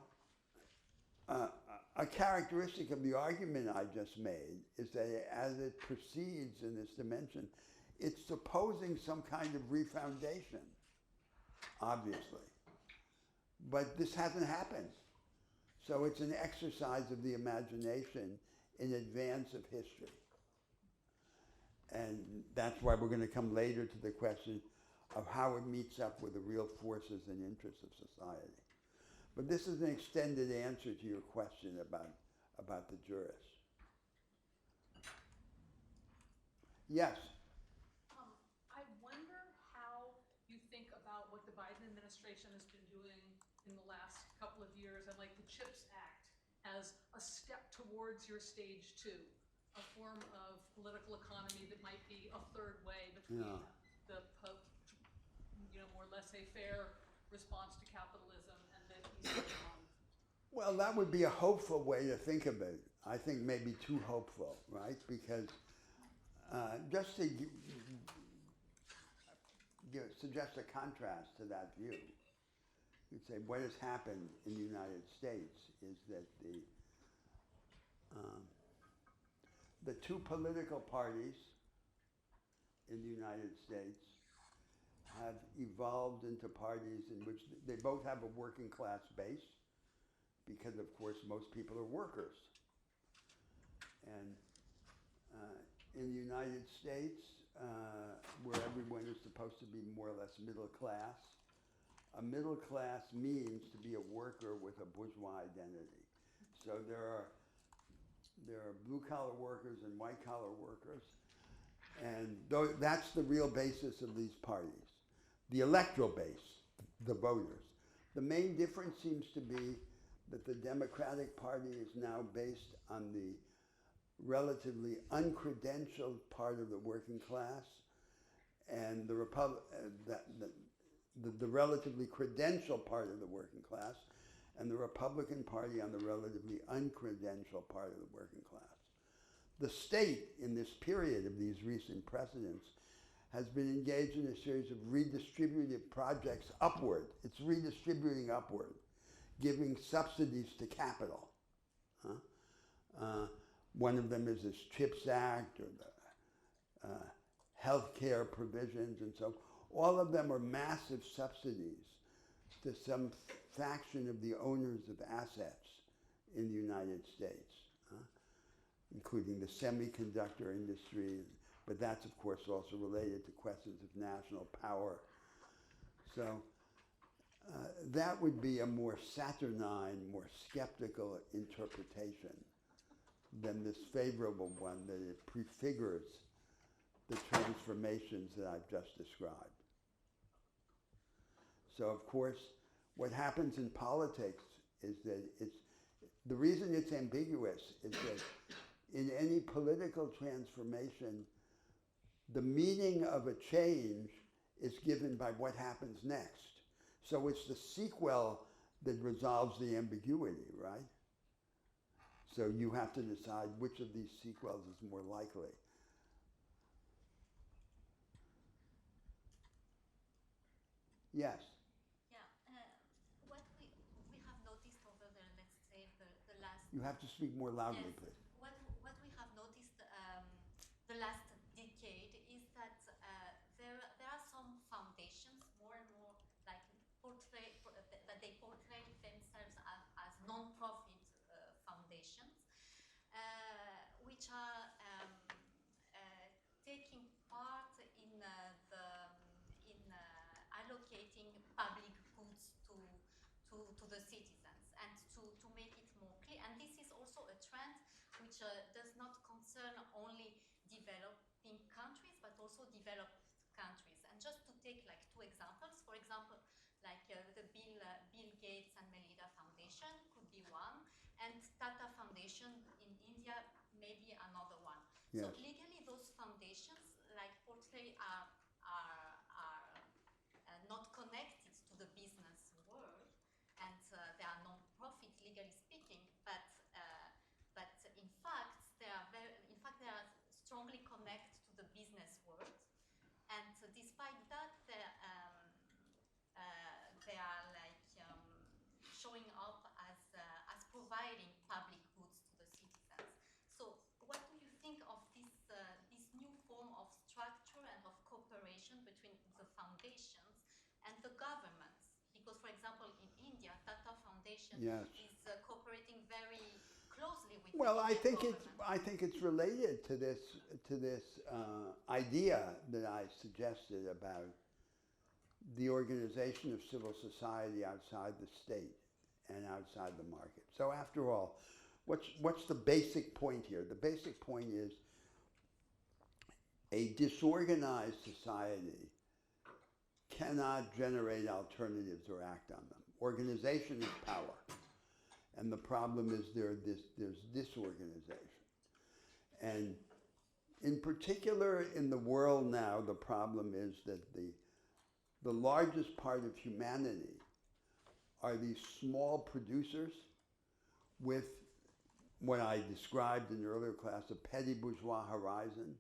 a characteristic of the argument I just made is that as it proceeds in this dimension, it's supposing some kind of refoundation, obviously. But this hasn't happened. So it's an exercise of the imagination in advance of history. And that's why we're going to come later to the question of how it meets up with the real forces and interests of society. But this is an extended answer to your question about the jurists. Yes? I wonder how you think about what the Biden administration has been doing in the last couple of years, and like the CHIPS Act as a step towards your stage two, a form of political economy that might be a third way between the more laissez-faire response to capitalism and the Eastern one. Well, that would be a hopeful way to think of it. I think maybe too hopeful, right? Because just to suggest a contrast to that view, you'd say what has happened in the United States is that the two political parties in the United States have evolved into parties in which they both have a working class base, because of course most people are workers. And in the United States, where everyone is supposed to be more or less middle class, a middle class means to be a worker with a bourgeois identity. So there are blue collar workers and white collar workers, and that's the real basis of these parties. The electoral base, the voters. The main difference seems to be that the Democratic Party is now based on the relatively uncredentialed part of the working class, and the relatively credentialed part of the working class, and the Republican Party on the relatively uncredentialed part of the working class. The state, in this period of these recent precedents, has been engaged in a series of redistributive projects upward. It's redistributing upward, giving subsidies to capital. One of them is this CHIPS Act, or the healthcare provisions, and so all of them are massive subsidies to some faction of the owners of assets in the United States, including the semiconductor industry, but that's of course also related to questions of national power. So that would be a more saturnine, more skeptical interpretation than this favorable one that it prefigures the transformations that I've just described. So of course, what happens in politics is that the reason it's ambiguous is that in any political transformation, the meaning of a change is given by what happens next. So it's the sequel that resolves the ambiguity, right? So you have to decide which of these sequels is more likely. Yes? What we have noticed over the, let's say, the last... You have to speak more loudly, Yes. please. What we have noticed the last decade is that there are some foundations more and more like that they portray themselves as non-profit foundations, which are taking part in allocating public goods to the citizens, and to make it more clear. And this is also a trend which does not concern only developing countries, but also developed countries. And just to take like two examples, for example, like the Bill Gates and Melinda Foundation could be one, and Tata Foundation in India maybe another one. Yes. So legally, those foundations like portray are not connected foundations and the governments. Because, for example, in India, Tata Foundation Yes. is cooperating very closely with Well, the I Indian think it's related to this idea that I suggested about the organization of civil society outside the state and outside the market. So after all, what's the basic point here? The basic point is a disorganized society cannot generate alternatives or act on them. Organization is power. And the problem is there's disorganization. And in particular in the world now, the problem is that the largest part of humanity are these small producers with what I described in the earlier class, a petty bourgeois horizon.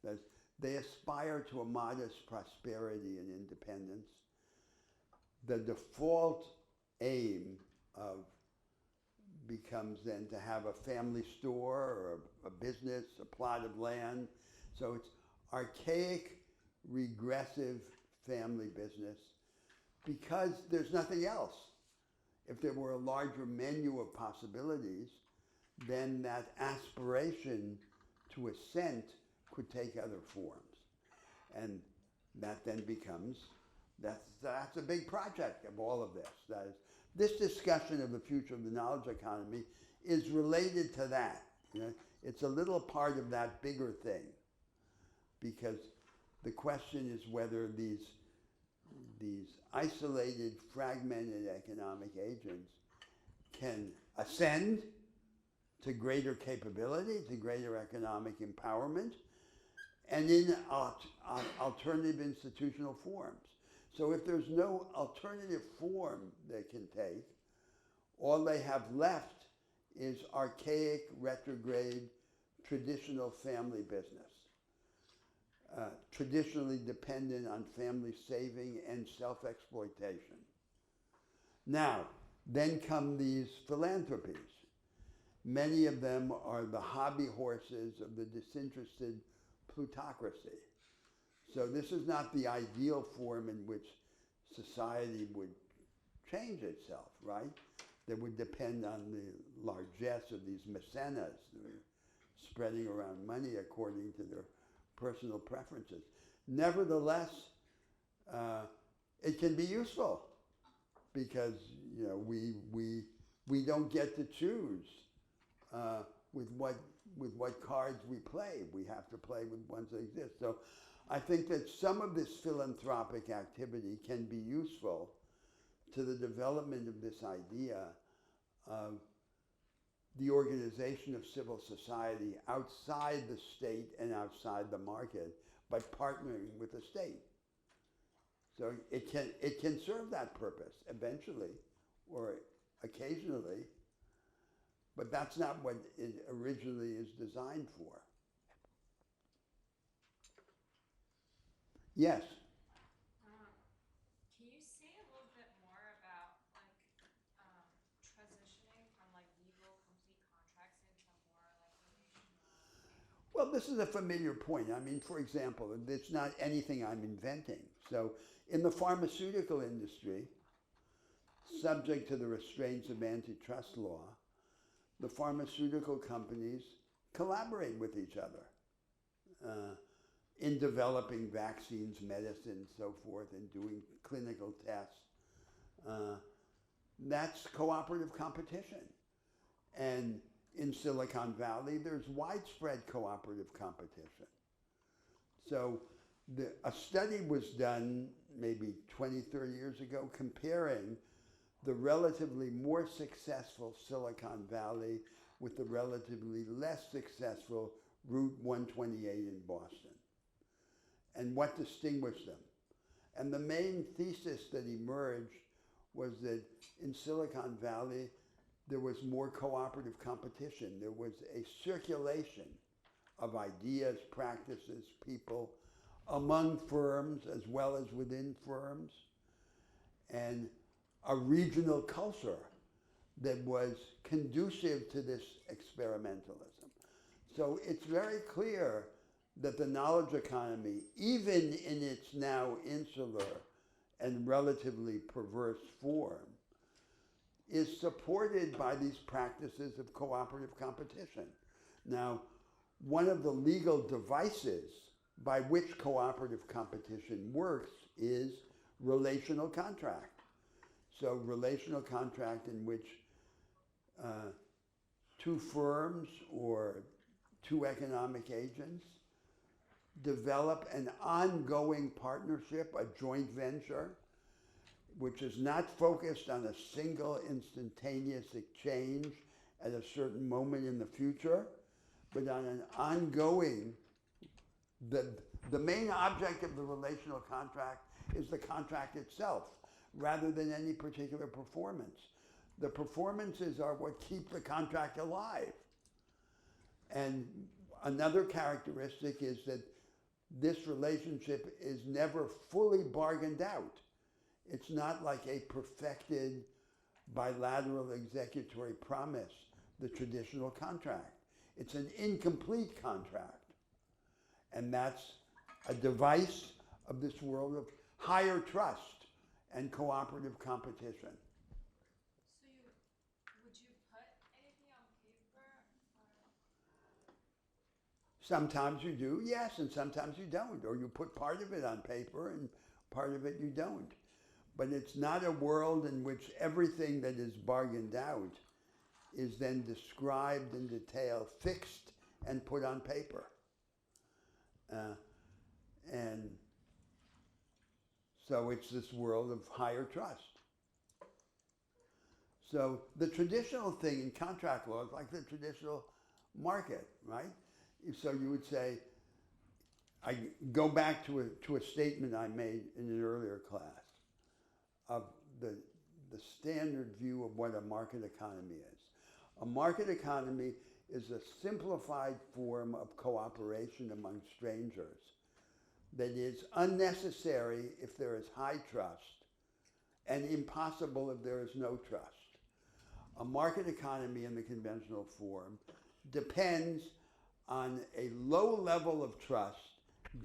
That they aspire to a modest prosperity and independence. The default aim of becomes then to have a family store or a business, a plot of land. So it's archaic, regressive family business because there's nothing else. If there were a larger menu of possibilities, then that aspiration to ascent could take other forms. And that then becomes, that's a big project of all of this. That is, this discussion of the future of the knowledge economy is related to that. You know, it's a little part of that bigger thing, because the question is whether these isolated, fragmented economic agents can ascend to greater capability, to greater economic empowerment, and in alternative institutional forms. So if there's no alternative form they can take, all they have left is archaic, retrograde, traditional family business, traditionally dependent on family saving and self-exploitation. Now, then come these philanthropies. Many of them are the hobby horses of the disinterested plutocracy. So this is not the ideal form in which society would change itself, right? That would depend on the largesse of these mecenas spreading around money according to their personal preferences. Nevertheless, it can be useful because we don't get to choose with what cards we play. We have to play with ones that exist. So I think that some of this philanthropic activity can be useful to the development of this idea of the organization of civil society outside the state and outside the market by partnering with the state. So it can serve that purpose eventually or occasionally, but that's not what it originally is designed for. Yes. Can you say a little bit more about transitioning from legal complete contracts into more relational? Well, this is a familiar point. I mean, for example, it's not anything I'm inventing. So in the pharmaceutical industry, subject to the restraints of antitrust law, the pharmaceutical companies collaborate with each other in developing vaccines, medicines, so forth, and doing clinical tests. That's cooperative competition. And in Silicon Valley, there's widespread cooperative competition. So a study was done maybe 20, 30 years ago comparing the relatively more successful Silicon Valley with the relatively less successful Route 128 in Boston, and what distinguished them. And the main thesis that emerged was that in Silicon Valley, there was more cooperative competition. There was a circulation of ideas, practices, people among firms as well as within firms, and a regional culture that was conducive to this experimentalism. So it's very clear that the knowledge economy, even in its now insular and relatively perverse form, is supported by these practices of cooperative competition. Now, one of the legal devices by which cooperative competition works is relational contract. So relational contract in which two firms or two economic agents develop an ongoing partnership, a joint venture, which is not focused on a single instantaneous exchange at a certain moment in the future, but on an ongoing, the main object of the relational contract is the contract itself, rather than any particular performance. The performances are what keep the contract alive. And another characteristic is that this relationship is never fully bargained out. It's not like a perfected bilateral executory promise, the traditional contract. It's an incomplete contract. And that's a device of this world of higher trust and cooperative competition. So would you put anything on paper? Or? Sometimes you do, yes, and sometimes you don't. Or you put part of it on paper and part of it you don't. But it's not a world in which everything that is bargained out is then described in detail, fixed, and put on paper. And so it's this world of higher trust. So the traditional thing in contract law is like the traditional market, right? So you would say, I go back to a statement I made in an earlier class of the standard view of what a market economy is. A market economy is a simplified form of cooperation among strangers that is unnecessary if there is high trust and impossible if there is no trust. A market economy in the conventional form depends on a low level of trust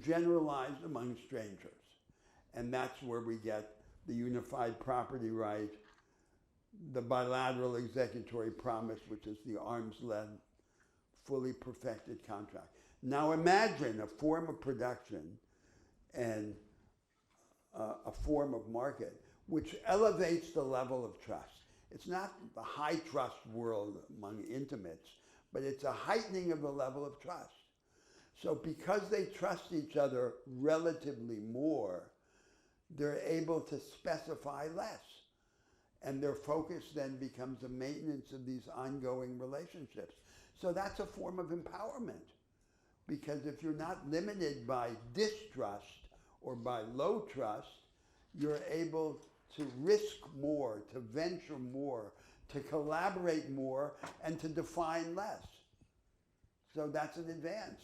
generalized among strangers. And that's where we get the unified property right, the bilateral executory promise, which is the arm's-length, fully perfected contract. Now imagine a form of production and a form of market which elevates the level of trust. It's not the high trust world among intimates, but it's a heightening of the level of trust. So because they trust each other relatively more, they're able to specify less. And their focus then becomes the maintenance of these ongoing relationships. So that's a form of empowerment. Because if you're not limited by distrust or by low trust, you're able to risk more, to venture more, to collaborate more, and to define less. So that's an advance.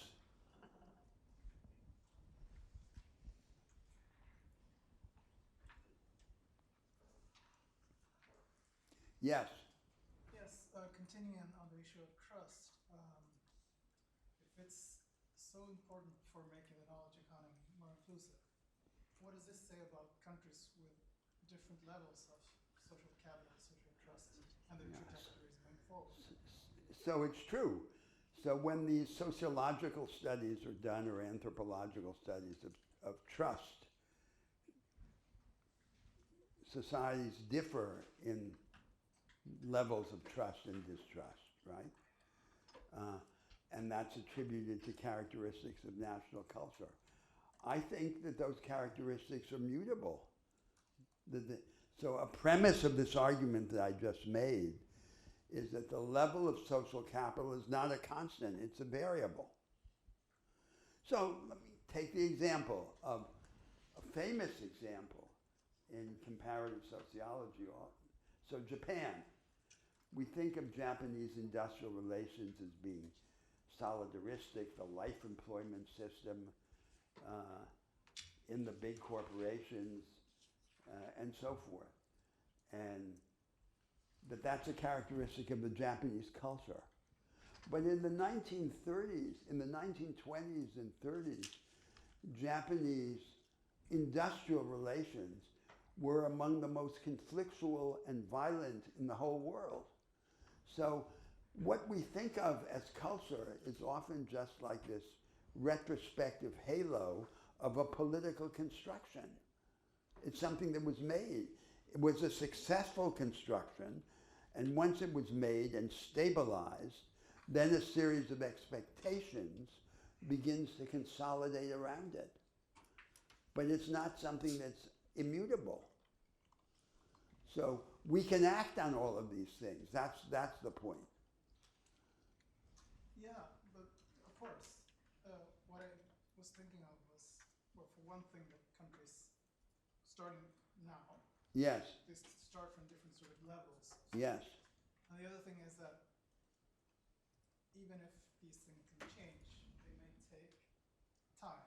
Yes. Yes, continuing on the issue of trust, if it's so important for making the knowledge economy more inclusive, what does this say about countries with different levels of social capital, social trust, and their trajectories going forward? So it's true. So when these sociological studies are done or anthropological studies of trust, societies differ in levels of trust and distrust, right? And that's attributed to characteristics of national culture. I think that those characteristics are mutable. So a premise of this argument that I just made is that the level of social capital is not a constant, it's a variable. So let me take the example of a famous example in comparative sociology. So Japan. We think of Japanese industrial relations as being solidaristic, the life employment system in the big corporations and so forth. And that's a characteristic of the Japanese culture. But in the 1930s, in the 1920s and 30s, Japanese industrial relations were among the most conflictual and violent in the whole world. So what we think of as culture is often just like this retrospective halo of a political construction. It's something that was made. It was a successful construction, and once it was made and stabilized, then a series of expectations begins to consolidate around it. But it's not something that's immutable. So we can act on all of these things. That's the point. Yeah, but of course, what I was thinking of was, well, for one thing, that countries starting now, Yes, they start from different sort of levels. yes, And the other thing is that even if these things can change, they may take time.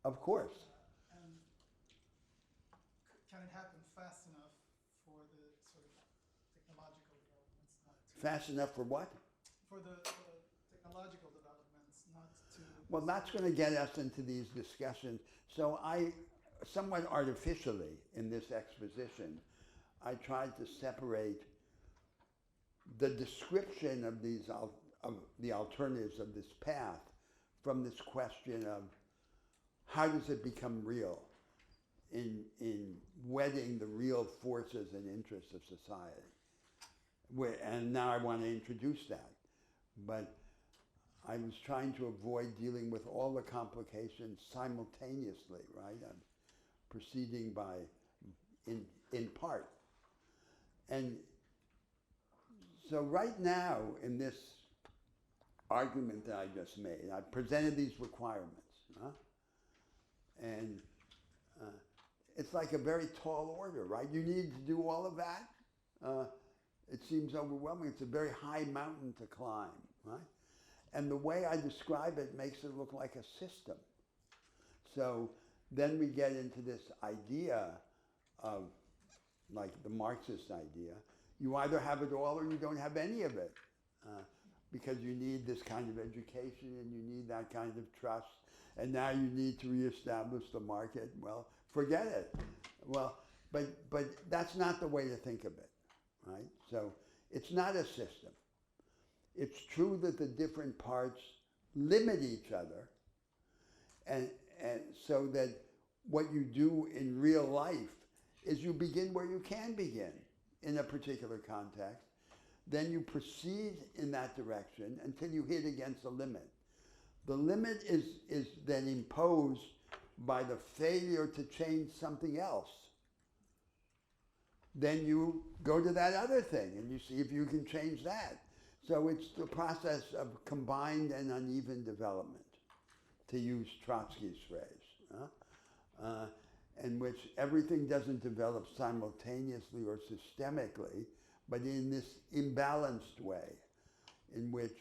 of course. And can it happen fast enough for the sort of technological developments not to... Fast enough for what? For the technological developments not to... Well, that's going to get us into these discussions. So I, somewhat artificially in this exposition, I tried to separate the description of these of the alternatives of this path from this question of how does it become real in wedding the real forces and interests of society. And now I want to introduce that. But I was trying to avoid dealing with all the complications simultaneously, right? I'm proceeding by, in part. And so right now, in this argument that I just made, I presented these requirements, and it's like a very tall order, right? You need to do all of that. It seems overwhelming. It's a very high mountain to climb, right? And the way I describe it makes it look like a system. So then we get into this idea of, like the Marxist idea, you either have it all or you don't have any of it. Because you need this kind of education and you need that kind of trust, and now you need to reestablish the market. Well, forget it. Well, but that's not the way to think of it, right? So it's not a system. It's true that the different parts limit each other, and so that what you do in real life is you begin where you can begin in a particular context. Then you proceed in that direction until you hit against a limit. The limit is then imposed by the failure to change something else. Then you go to that other thing and you see if you can change that. So it's the process of combined and uneven development, to use Trotsky's phrase, in which everything doesn't develop simultaneously or systemically, but in this imbalanced way, in which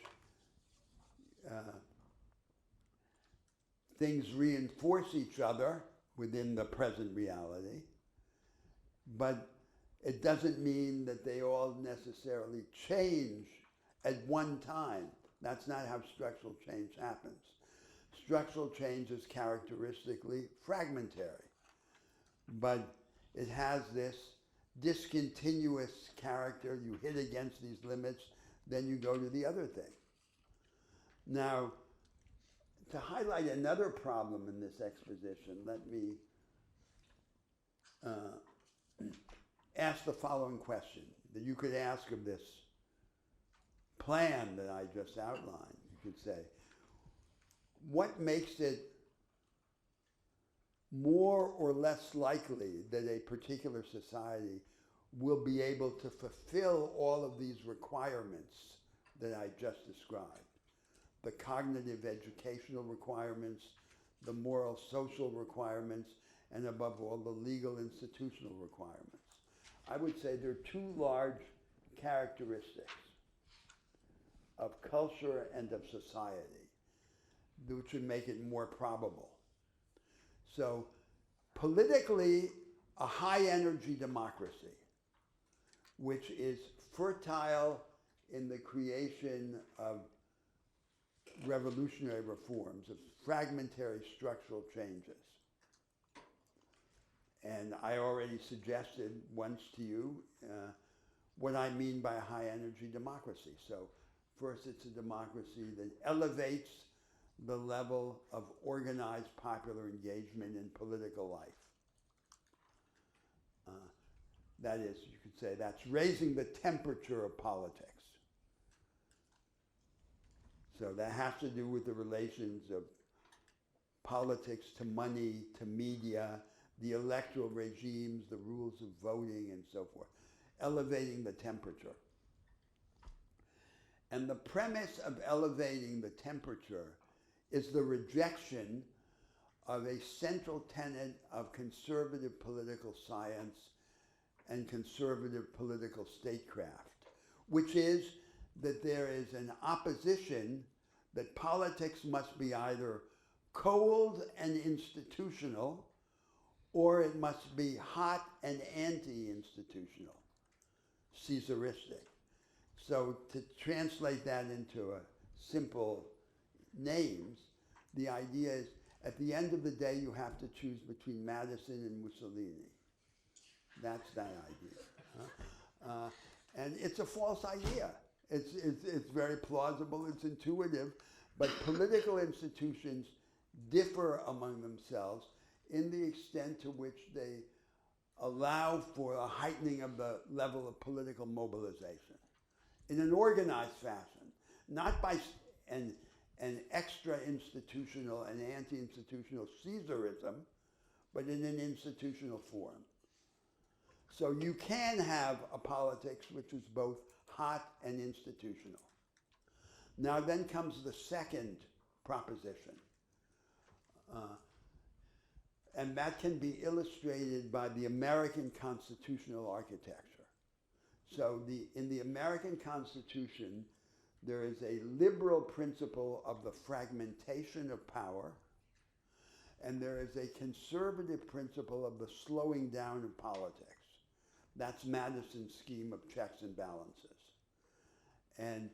things reinforce each other within the present reality, but it doesn't mean that they all necessarily change at one time. That's not how structural change happens. Structural change is characteristically fragmentary, but it has this discontinuous character. You hit against these limits, then you go to the other thing. Now, to highlight another problem in this exposition, let me ask the following question that you could ask of this plan that I just outlined. You could say, what makes it more or less likely that a particular society will be able to fulfill all of these requirements that I just described? The cognitive educational requirements, the moral social requirements, and above all, the legal institutional requirements. I would say there are two large characteristics of culture and of society which would make it more probable. So, politically, a high-energy democracy, which is fertile in the creation of revolutionary reforms, of fragmentary structural changes. And I already suggested once to you what I mean by a high energy democracy. So first, it's a democracy that elevates the level of organized popular engagement in political life. That is, you could say that's raising the temperature of politics. So that has to do with the relations of politics to money, to media, the electoral regimes, the rules of voting, and so forth. Elevating the temperature. And the premise of elevating the temperature is the rejection of a central tenet of conservative political science and conservative political statecraft, which is that there is an opposition that politics must be either cold and institutional, or it must be hot and anti-institutional, Caesaristic. So to translate that into a simple names, the idea is at the end of the day you have to choose between Madison and Mussolini. That's that idea. And it's a false idea. It's very plausible, it's intuitive, but political institutions differ among themselves in the extent to which they allow for a heightening of the level of political mobilization in an organized fashion, not by an extra-institutional and anti-institutional Caesarism, but in an institutional form. So you can have a politics which is both hot and institutional. Now then comes the second proposition. And that can be illustrated by the American constitutional architecture. So in the American Constitution, there is a liberal principle of the fragmentation of power, and there is a conservative principle of the slowing down of politics. That's Madison's scheme of checks and balances. And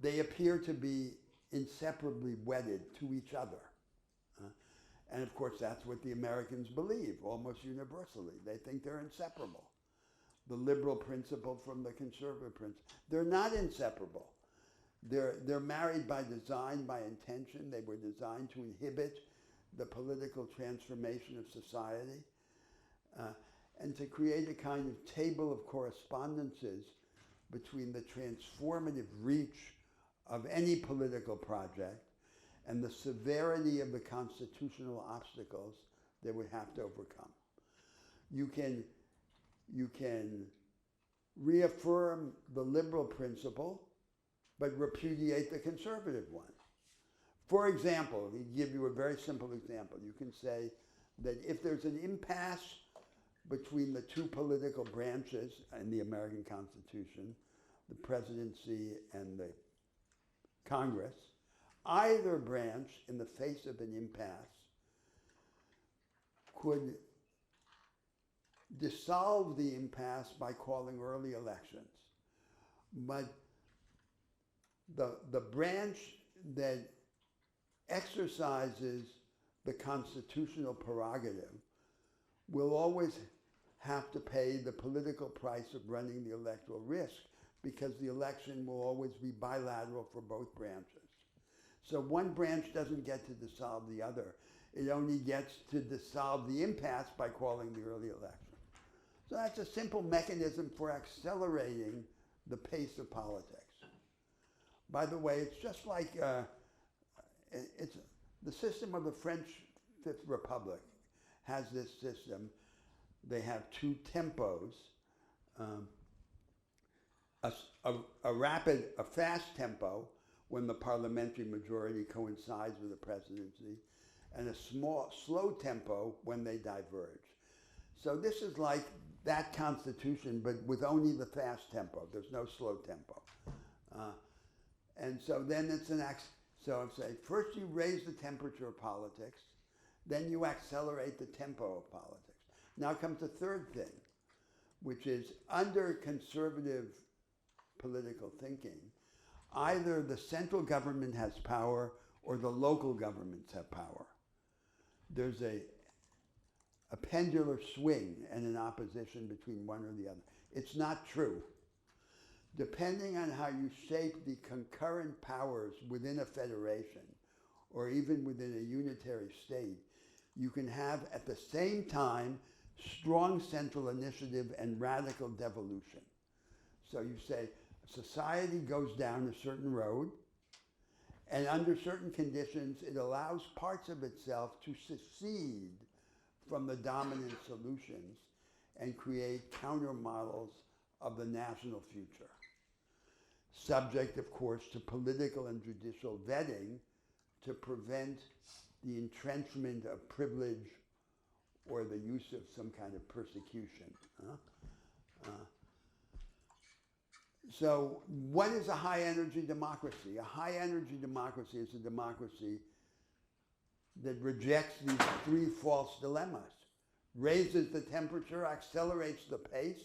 they appear to be inseparably wedded to each other. And of course, that's what the Americans believe, almost universally. They think they're inseparable. The liberal principle from the conservative principle. They're not inseparable. They're married by design, by intention. They were designed to inhibit the political transformation of society and to create a kind of table of correspondences between the transformative reach of any political project and the severity of the constitutional obstacles they would have to overcome. You can reaffirm the liberal principle, but repudiate the conservative one. For example, we give you a very simple example. You can say that if there's an impasse between the two political branches in the American Constitution, the presidency and the Congress, either branch, in the face of an impasse, could dissolve the impasse by calling early elections. But the branch that exercises the constitutional prerogative will always have to pay the political price of running the electoral risk, because the election will always be bilateral for both branches. So one branch doesn't get to dissolve the other. It only gets to dissolve the impasse by calling the early election. So that's a simple mechanism for accelerating the pace of politics. By the way, it's just like it's the system of the French Fifth Republic has this system. They have two tempos, a fast tempo when the parliamentary majority coincides with the presidency, and a slow tempo when they diverge. So this is like that constitution, but with only the fast tempo. There's no slow tempo. And so then it's so I'm saying, first you raise the temperature of politics, then you accelerate the tempo of politics. Now comes the third thing, which is under conservative political thinking, either the central government has power or the local governments have power. There's a a pendular swing and an opposition between one or the other. It's not true. Depending on how you shape the concurrent powers within a federation, or even within a unitary state, you can have at the same time strong central initiative and radical devolution. So you say society goes down a certain road, and under certain conditions it allows parts of itself to secede from the dominant solutions and create counter models of the national future. Subject, of course, to political and judicial vetting to prevent the entrenchment of privilege or the use of some kind of persecution. So what is a high-energy democracy? A high-energy democracy is a democracy that rejects these three false dilemmas, raises the temperature, accelerates the pace,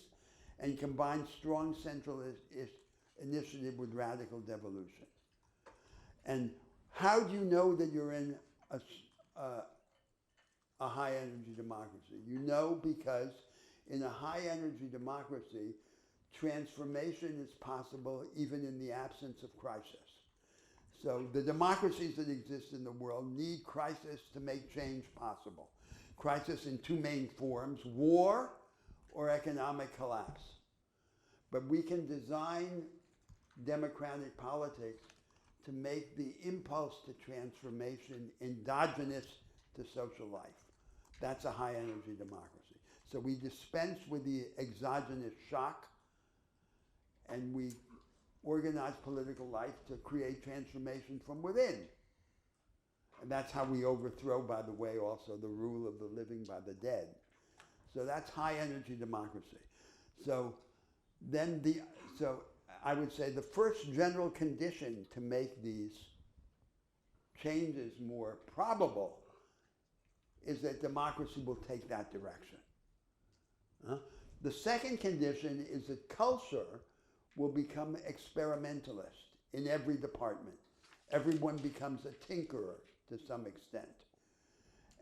and combines strong central initiative with radical devolution. And how do you know that you're in a high-energy democracy? You know because in a high-energy democracy, transformation is possible even in the absence of crisis. So the democracies that exist in the world need crisis to make change possible. Crisis in two main forms, war or economic collapse. But we can design democratic politics to make the impulse to transformation endogenous to social life. That's a high-energy democracy. So we dispense with the exogenous shock, and we organize political life to create transformation from within. And that's how we overthrow, by the way, also the rule of the living by the dead. So that's high-energy democracy. So then I would say the first general condition to make these changes more probable is that democracy will take that direction. The second condition is that culture will become experimentalist in every department. Everyone becomes a tinkerer to some extent.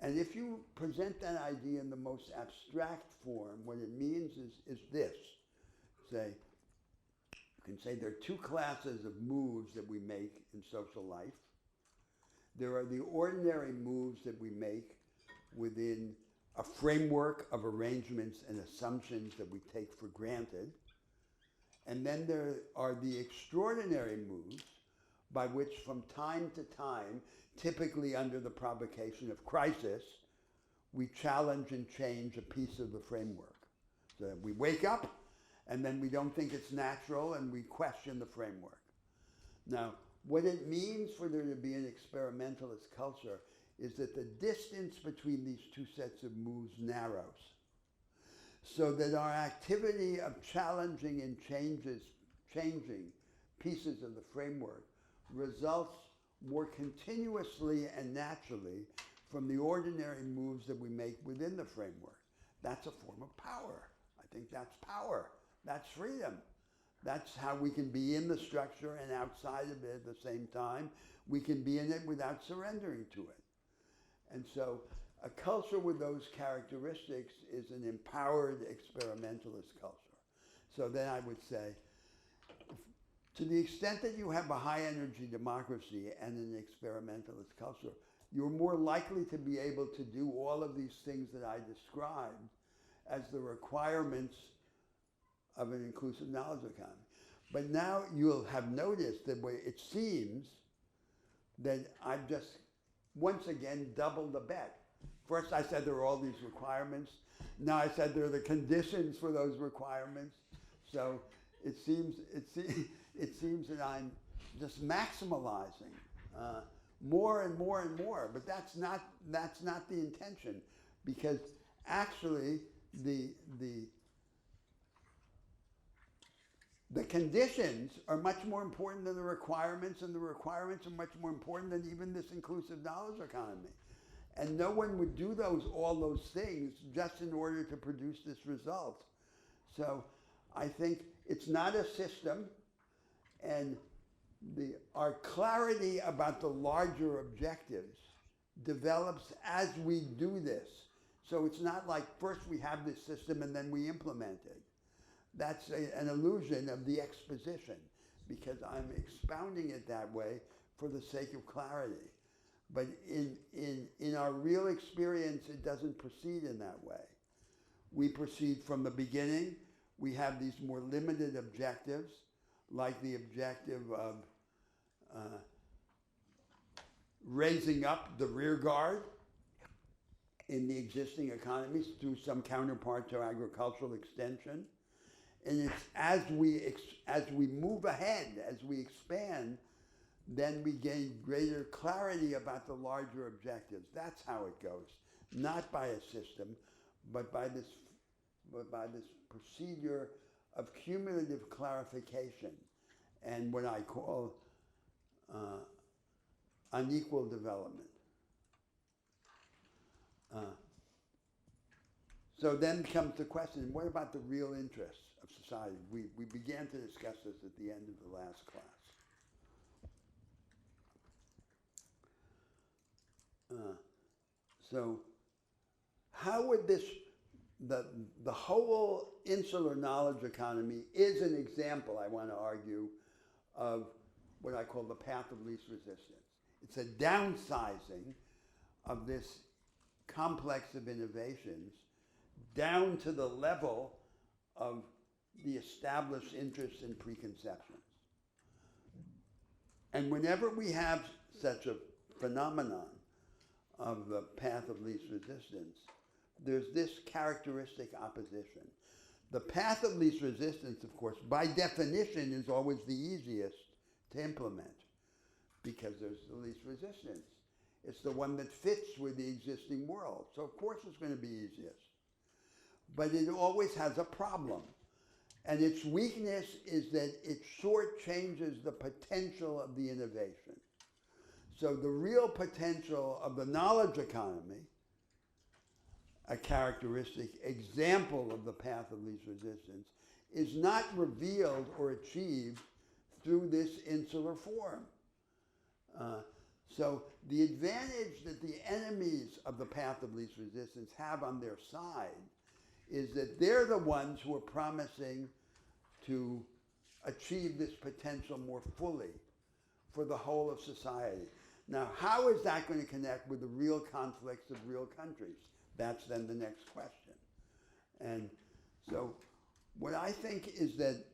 And if you present that idea in the most abstract form, what it means is this. You can say there are two classes of moves that we make in social life. There are the ordinary moves that we make within a framework of arrangements and assumptions that we take for granted. And then there are the extraordinary moves by which from time to time, typically under the provocation of crisis, we challenge and change a piece of the framework. So we wake up and then we don't think it's natural and we question the framework. Now, what it means for there to be an experimentalist culture is that the distance between these two sets of moves narrows, so that our activity of challenging and changing pieces of the framework results more continuously and naturally from the ordinary moves that we make within the framework. That's a form of power. I think that's power. That's freedom. That's how we can be in the structure and outside of it at the same time. We can be in it without surrendering to it. And so a culture with those characteristics is an empowered experimentalist culture. So then I would say, to the extent that you have a high-energy democracy and an experimentalist culture, you're more likely to be able to do all of these things that I described as the requirements of an inclusive knowledge economy. But now you'll have noticed that it seems that I've just once again doubled the bet. First I said there are all these requirements. Now I said there are the conditions for those requirements. So it seems that I'm just maximalizing more and more and more. But that's not the intention, because actually the conditions are much more important than the requirements, and the requirements are much more important than even this inclusive knowledge economy. And no one would do all those things just in order to produce this result. So I think it's not a system, and our clarity about the larger objectives develops as we do this. So it's not like first we have this system and then we implement it. That's an illusion of the exposition, because I'm expounding it that way for the sake of clarity. But in our real experience, it doesn't proceed in that way. We proceed from the beginning. We have these more limited objectives, like the objective of raising up the rear guard in the existing economies through some counterpart to agricultural extension. And it's as we move ahead, as we expand, then we gain greater clarity about the larger objectives. That's how it goes, not by a system, but by this procedure of cumulative clarification and what I call unequal development. So then comes the question, what about the real interests of society? We began to discuss this at the end of the last class. So how would this, the whole insular knowledge economy is an example, I want to argue, of what I call the path of least resistance. It's a downsizing of this complex of innovations down to the level of the established interests and preconceptions. And whenever we have such a phenomenon of the path of least resistance, there's this characteristic opposition. The path of least resistance, of course, by definition is always the easiest to implement because there's the least resistance. It's the one that fits with the existing world. So of course it's going to be easiest. But it always has a problem. And its weakness is that it shortchanges the potential of the innovation. So the real potential of the knowledge economy, a characteristic example of the path of least resistance, is not revealed or achieved through this insular form. So the advantage that the enemies of the path of least resistance have on their side is that they're the ones who are promising to achieve this potential more fully for the whole of society. Now, how is that going to connect with the real conflicts of real countries? That's then the next question. And so what I think is that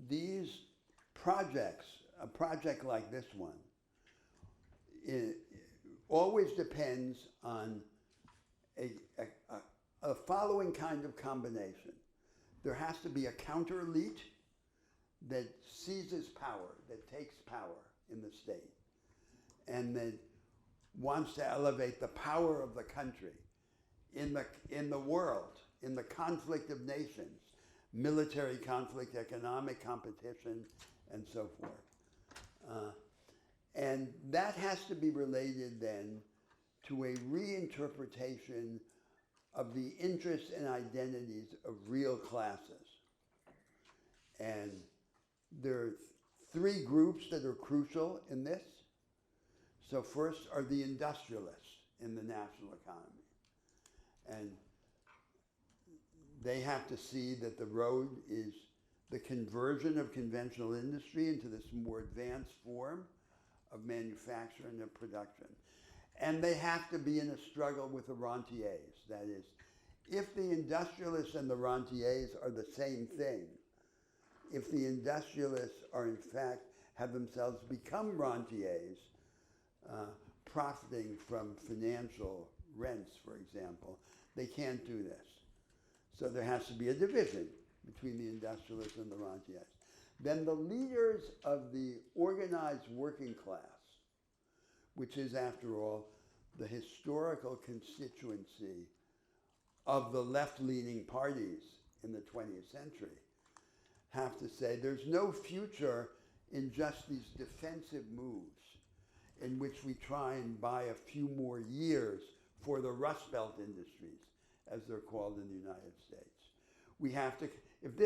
these projects, a project like this one, it always depends on a following kind of combination. There has to be a counter elite that seizes power, that takes power in the state, and that wants to elevate the power of the country in the world, in the conflict of nations, military conflict, economic competition, and so forth. And that has to be related then to a reinterpretation of the interests and identities of real classes. And there are three groups that are crucial in this. So first are the industrialists in the national economy. And they have to see that the road is the conversion of conventional industry into this more advanced form of manufacture and of production. And they have to be in a struggle with the rentiers. That is, if the industrialists and the rentiers are the same thing, if the industrialists are in fact have themselves become rentiers, profiting from financial rents, for example, they can't do this. So there has to be a division between the industrialists and the rentiers. Then the leaders of the organized working class, which is, after all, the historical constituency of the left-leaning parties in the 20th century, have to say there's no future in just these defensive moves in which we try and buy a few more years for the Rust Belt industries, as they're called in the United States. We have to, if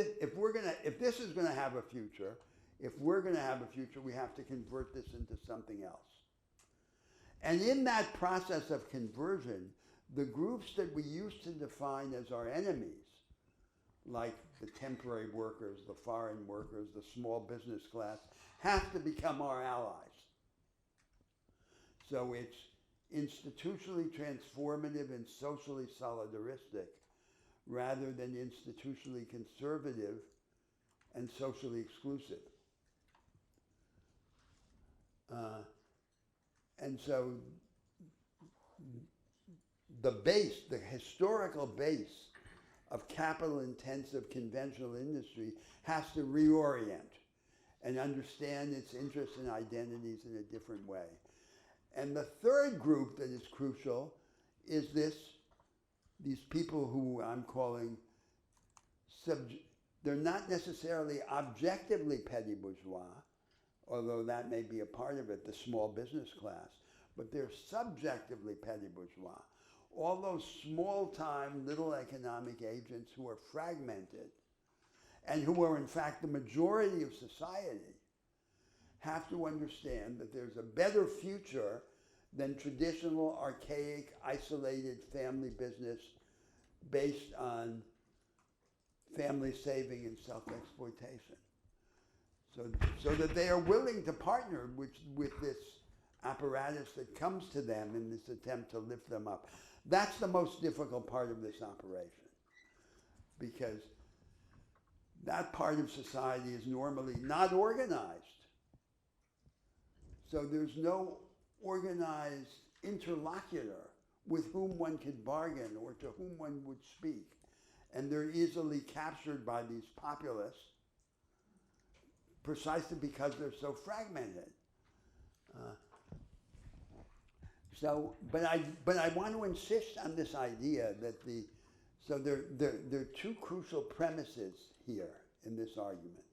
this is going to have a future, we have to convert this into something else. And in that process of conversion, the groups that we used to define as our enemies, like the temporary workers, the foreign workers, the small business class, have to become our allies. So it's institutionally transformative and socially solidaristic rather than institutionally conservative and socially exclusive. And so the base, the historical base of capital-intensive conventional industry has to reorient and understand its interests and identities in a different way. And the third group that is crucial is these people who I'm calling, they're not necessarily objectively petty bourgeois, although that may be a part of it, the small business class, but they're subjectively petty bourgeois. All those small-time little economic agents who are fragmented and who are in fact the majority of society have to understand that there's a better future than traditional, archaic, isolated family business based on family saving and self-exploitation. So that they are willing to partner with this apparatus that comes to them in this attempt to lift them up. That's the most difficult part of this operation, because that part of society is normally not organized. So there's no organized interlocutor with whom one could bargain or to whom one would speak. And they're easily captured by these populists precisely because they're so fragmented. But I want to insist on this idea that there are two crucial premises here in this argument.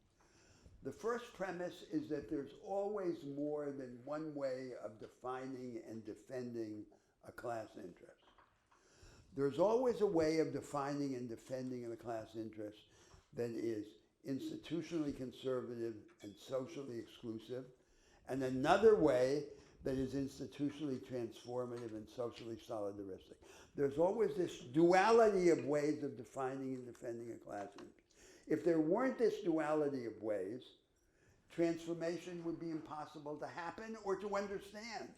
The first premise is that there's always more than one way of defining and defending a class interest. There's always a way of defining and defending a class interest that is institutionally conservative and socially exclusive, and another way that is institutionally transformative and socially solidaristic. There's always this duality of ways of defining and defending a class interest. If there weren't this duality of ways, transformation would be impossible to happen or to understand.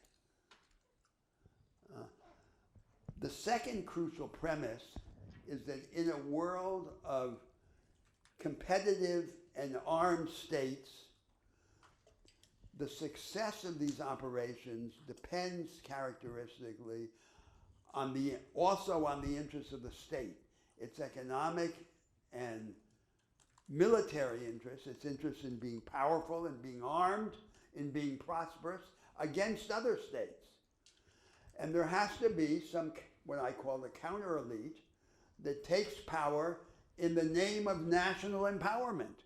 The second crucial premise is that in a world of competitive and armed states, the success of these operations depends characteristically also on the interests of the state, its economic and military interests, its interest in being powerful and being armed, in being prosperous against other states. And there has to be some, what I call the counter elite, that takes power in the name of national empowerment.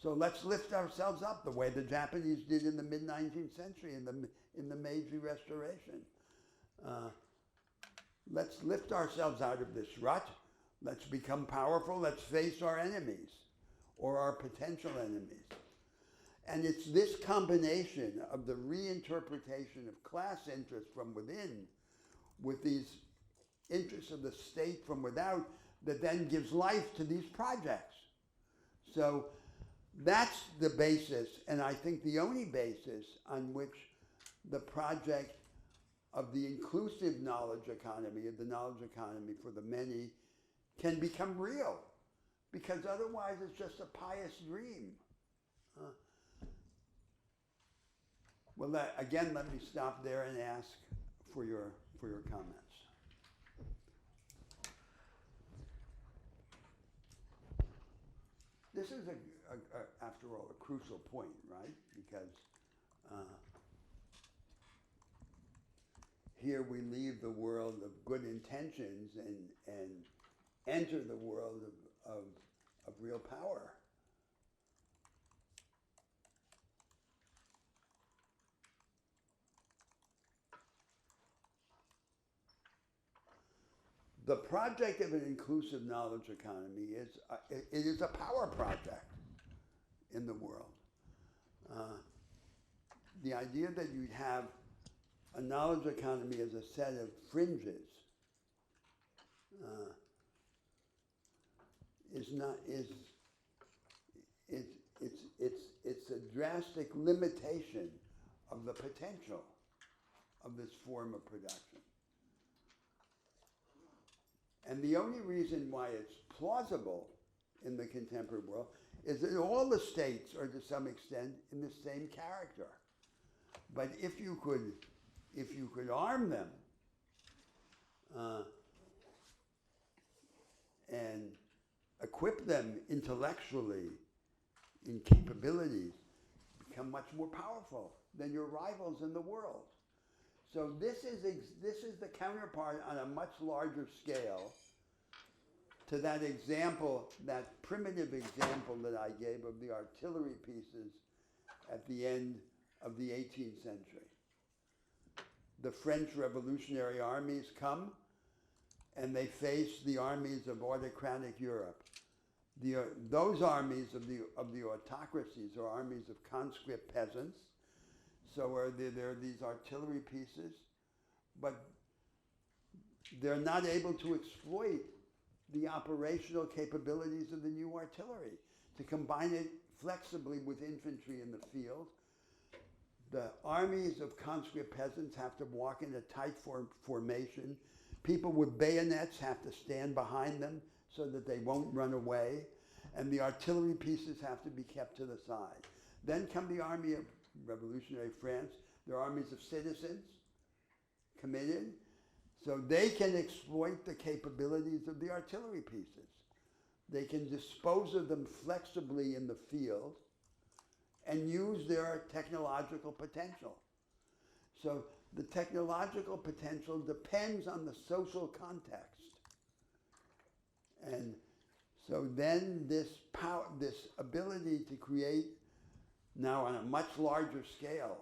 So let's lift ourselves up the way the Japanese did in the mid-19th century in the Meiji Restoration. Let's lift ourselves out of this rut. Let's become powerful. Let's face our enemies or our potential enemies. And it's this combination of the reinterpretation of class interests from within with these interests of the state from without that then gives life to these projects. So that's the basis, and I think the only basis on which the project of the inclusive knowledge economy, of the knowledge economy for the many, can become real. Because otherwise it's just a pious dream. Well, again, let me stop there and ask for your comments. This is, after all, a crucial point, right? Because here we leave the world of good intentions and enter the world of real power. The project of an inclusive knowledge economy is a power project in the world. The idea that you'd have a knowledge economy as a set of fringes is not is it's a drastic limitation of the potential of this form of production. And the only reason why it's plausible in the contemporary world is that all the states are to some extent in the same character. But if you could arm them and equip them intellectually in capabilities, become much more powerful than your rivals in the world. So this is the counterpart on a much larger scale to that example, that primitive example that I gave of the artillery pieces at the end of the 18th century. The French Revolutionary armies come and they face the armies of autocratic Europe. Those armies of the autocracies are armies of conscript peasants. So there are these artillery pieces, but they're not able to exploit the operational capabilities of the new artillery, to combine it flexibly with infantry in the field. The armies of conscript peasants have to walk in a tight formation. People with bayonets have to stand behind them so that they won't run away. And the artillery pieces have to be kept to the side. Then come the army of Revolutionary France. They're armies of citizens, committed, so they can exploit the capabilities of the artillery pieces. They can dispose of them flexibly in the field and use their technological potential. So the technological potential depends on the social context. And so then this power, this ability to create, now on a much larger scale,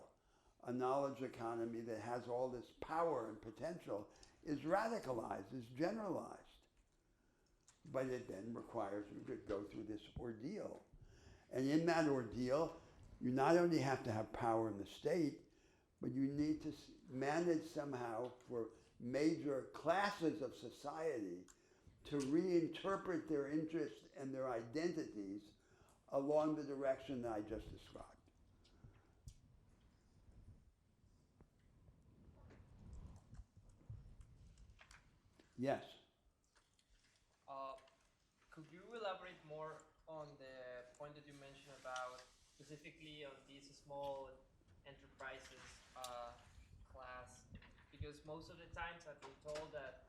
a knowledge economy that has all this power and potential is radicalized, is generalized. But it then requires you to go through this ordeal. And in that ordeal, you not only have to have power in the state, but you need to manage somehow for major classes of society to reinterpret their interests and their identities along the direction that I just described. Yes. Could you elaborate more on the point that you mentioned about specifically on these small enterprises class? Because most of the times I've been told that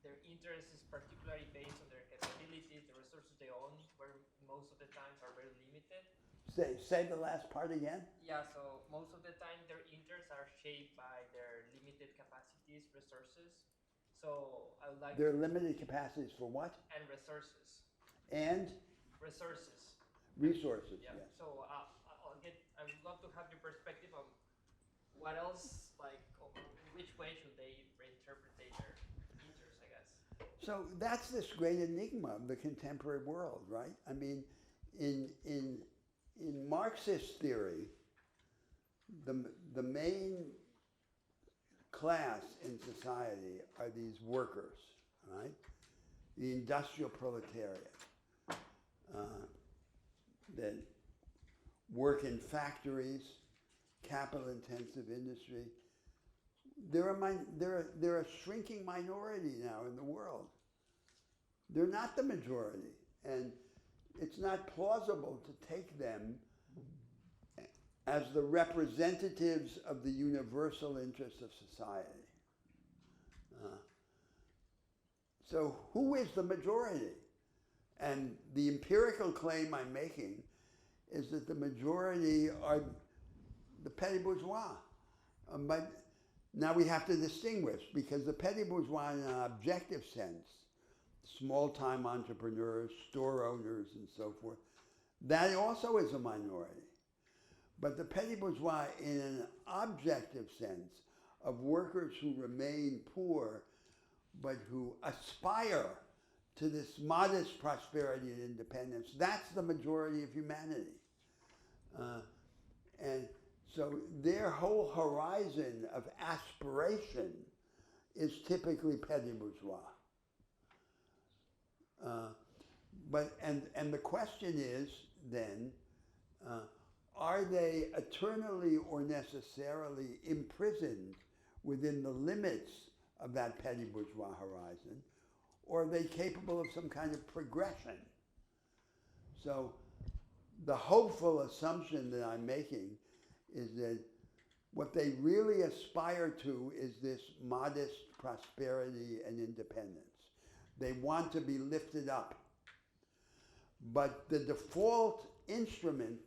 their interest is particularly based on their capabilities, the resources they own, where most of the times are very limited. Say the last part again. Yeah, so most of the time their interests are shaped by their limited capacities, resources. So I would like Their limited capacities for what? and resources. And Resources. resources. Yeah. Yes. So I would love to have your perspective on what else, like, which way should they reinterpret their interests, I guess. So that's this great enigma of the contemporary world, right? I mean, in Marxist theory, the main class in society are these workers, right? The industrial proletariat that work in factories, capital-intensive industry. They're a shrinking minority now in the world. They're not the majority, and it's not plausible to take them as the representatives of the universal interests of society. So who is the majority? And the empirical claim I'm making is that the majority are the petty bourgeois. But now we have to distinguish, because the petty bourgeois in an objective sense, small-time entrepreneurs, store owners, and so forth, that also is a minority. But the petty bourgeois in an objective sense of workers who remain poor but who aspire to this modest prosperity and independence, that's the majority of humanity. And So their whole horizon of aspiration is typically petty bourgeois. And the question is then, are they eternally or necessarily imprisoned within the limits of that petty bourgeois horizon, or are they capable of some kind of progression? So the hopeful assumption that I'm making is that what they really aspire to is this modest prosperity and independence. They want to be lifted up. But the default instrument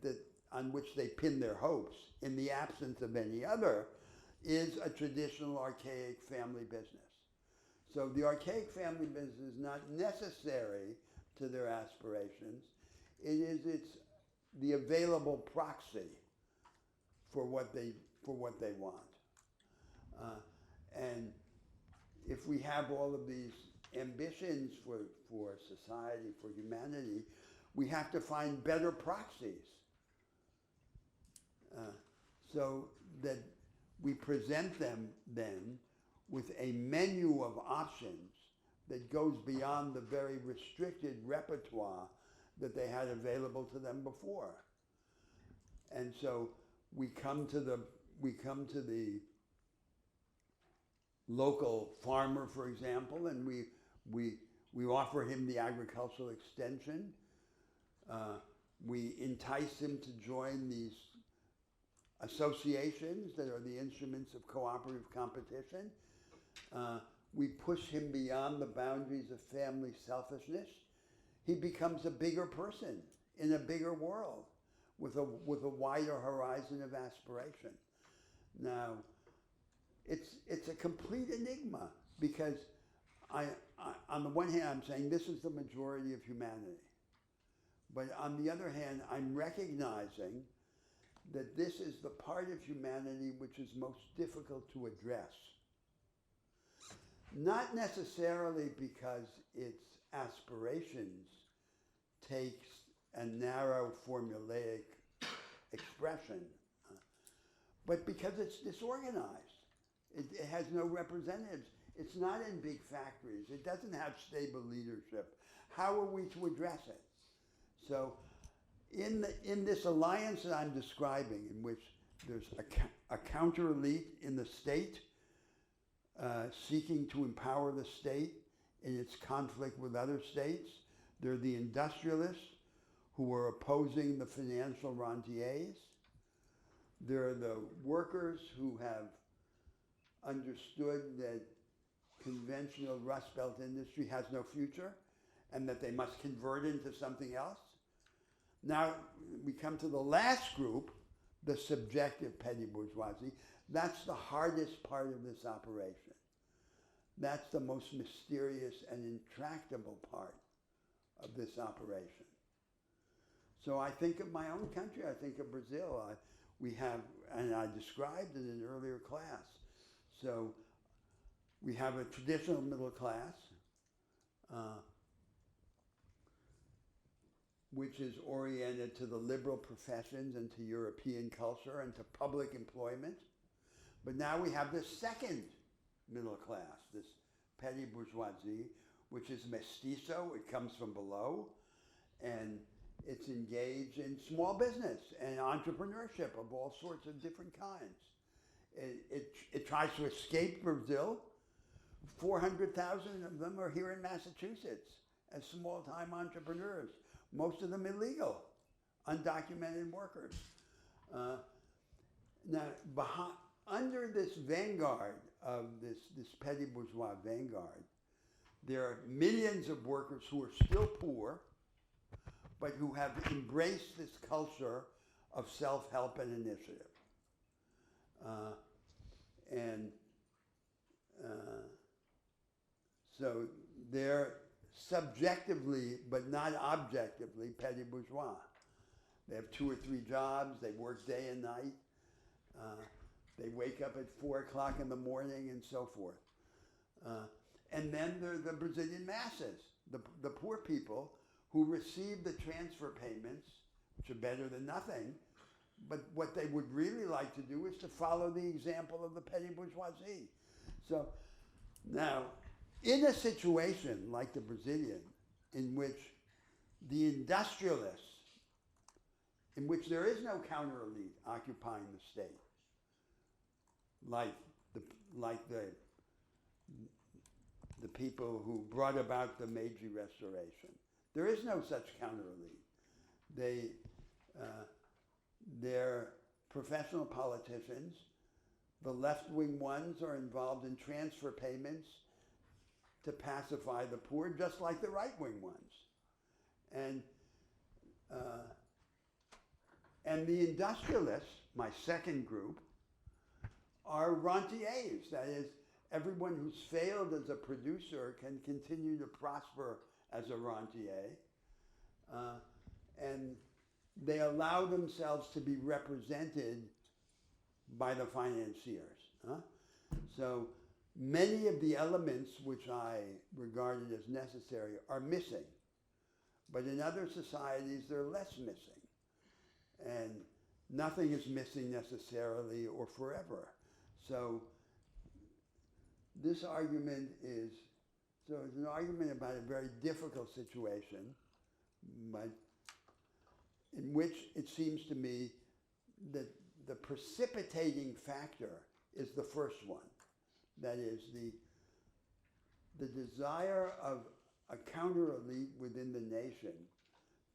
on which they pin their hopes, in the absence of any other, is a traditional archaic family business. So the archaic family business is not necessary to their aspirations. It's the available proxy for what they want. And if we have all of these ambitions for society, for humanity, we have to find better proxies. So that we present them then with a menu of options that goes beyond the very restricted repertoire that they had available to them before. And so we come to the local farmer, for example, and we offer him the agricultural extension. We entice him to join these associations that are the instruments of cooperative competition. We push him beyond the boundaries of family selfishness. He becomes a bigger person in a bigger world with a wider horizon of aspiration. Now, it's a complete enigma because on the one hand, I'm saying this is the majority of humanity. But on the other hand, I'm recognizing that this is the part of humanity which is most difficult to address. Not necessarily because its aspirations takes a narrow formulaic expression, but because it's disorganized. It has no representatives. It's not in big factories. It doesn't have stable leadership. How are we to address it? So in this alliance that I'm describing, in which there's a counter elite in the state seeking to empower the state in its conflict with other states, there are the industrialists who are opposing the financial rentiers. There are the workers who have understood that conventional Rust Belt industry has no future and that they must convert into something else. Now we come to the last group, the subjective petty bourgeoisie. That's the hardest part of this operation. That's the most mysterious and intractable part of this operation. So I think of my own country, I think of Brazil. We have, and I described it in an earlier class. So we have a traditional middle class, which is oriented to the liberal professions and to European culture and to public employment. But now we have this second middle class, this petty bourgeoisie, which is mestizo. It comes from below, and it's engaged in small business and entrepreneurship of all sorts of different kinds. It tries to escape Brazil. 400,000 of them are here in Massachusetts as small-time entrepreneurs, most of them illegal, undocumented workers. Now, under this vanguard of this petty bourgeois vanguard, there are millions of workers who are still poor, but who have embraced this culture of self-help and initiative. So they're subjectively, but not objectively, petty bourgeois. They have 2 or 3 jobs, they work day and night, they wake up at 4 o'clock in the morning and so forth. And then there are the Brazilian masses, the poor people who receive the transfer payments, which are better than nothing, But what they would really like to do is to follow the example of the petty bourgeoisie. So now, in a situation like the Brazilian, in which the industrialists, in which there is no counter elite occupying the state, like the people who brought about the Meiji Restoration, there is no such counter elite. They're professional politicians. The left-wing ones are involved in transfer payments to pacify the poor, just like the right-wing ones. And the industrialists, my second group, are rentiers. That is, everyone who's failed as a producer can continue to prosper as a rentier. And they allow themselves to be represented by the financiers. So many of the elements which I regarded as necessary are missing. But in other societies, they're less missing. And nothing is missing necessarily or forever. So this argument is, it's an argument about a very difficult situation, but in which it seems to me that the precipitating factor is the first one. That is the desire of a counter elite within the nation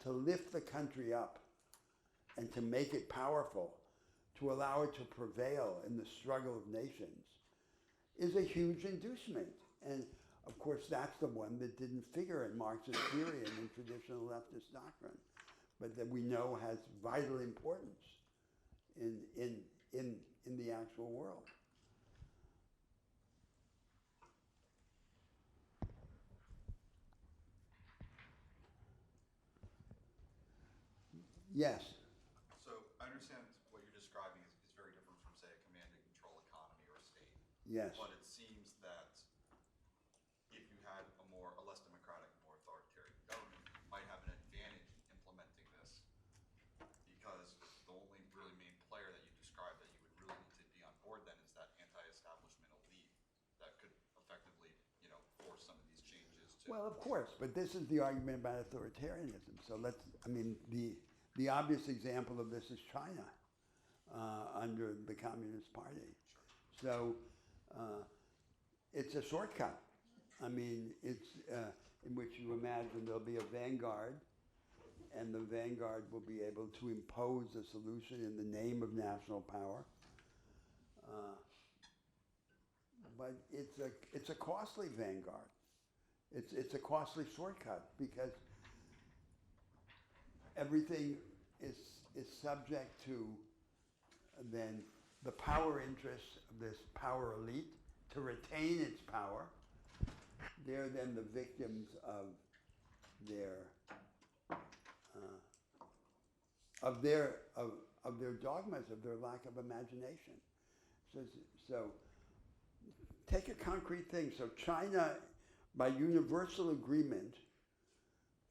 to lift the country up and to make it powerful, to allow it to prevail in the struggle of nations, is a huge inducement. And of course, that's the one that didn't figure in Marxist theory and in traditional leftist doctrine, but that we know has vital importance in the actual world. Yes. So I understand what you're describing is very different from, say, a command and control economy or a state. Yes. But it seems that if you had a less democratic, more authoritarian government, you might have an advantage in implementing this, because the only really main player that you described that you would really need to be on board then is that anti-establishment elite that could effectively, force some of these changes to. Well, of course, but this is the argument about authoritarianism. So the obvious example of this is China under the Communist Party. So it's a shortcut. I mean, it's in which you imagine there'll be a vanguard, and the vanguard will be able to impose a solution in the name of national power. But it's a costly vanguard. It's a costly shortcut, because everything is subject to then the power interests of this power elite to retain its power. They're then the victims of their dogmas, of their lack of imagination. So take a concrete thing. So China, by universal agreement,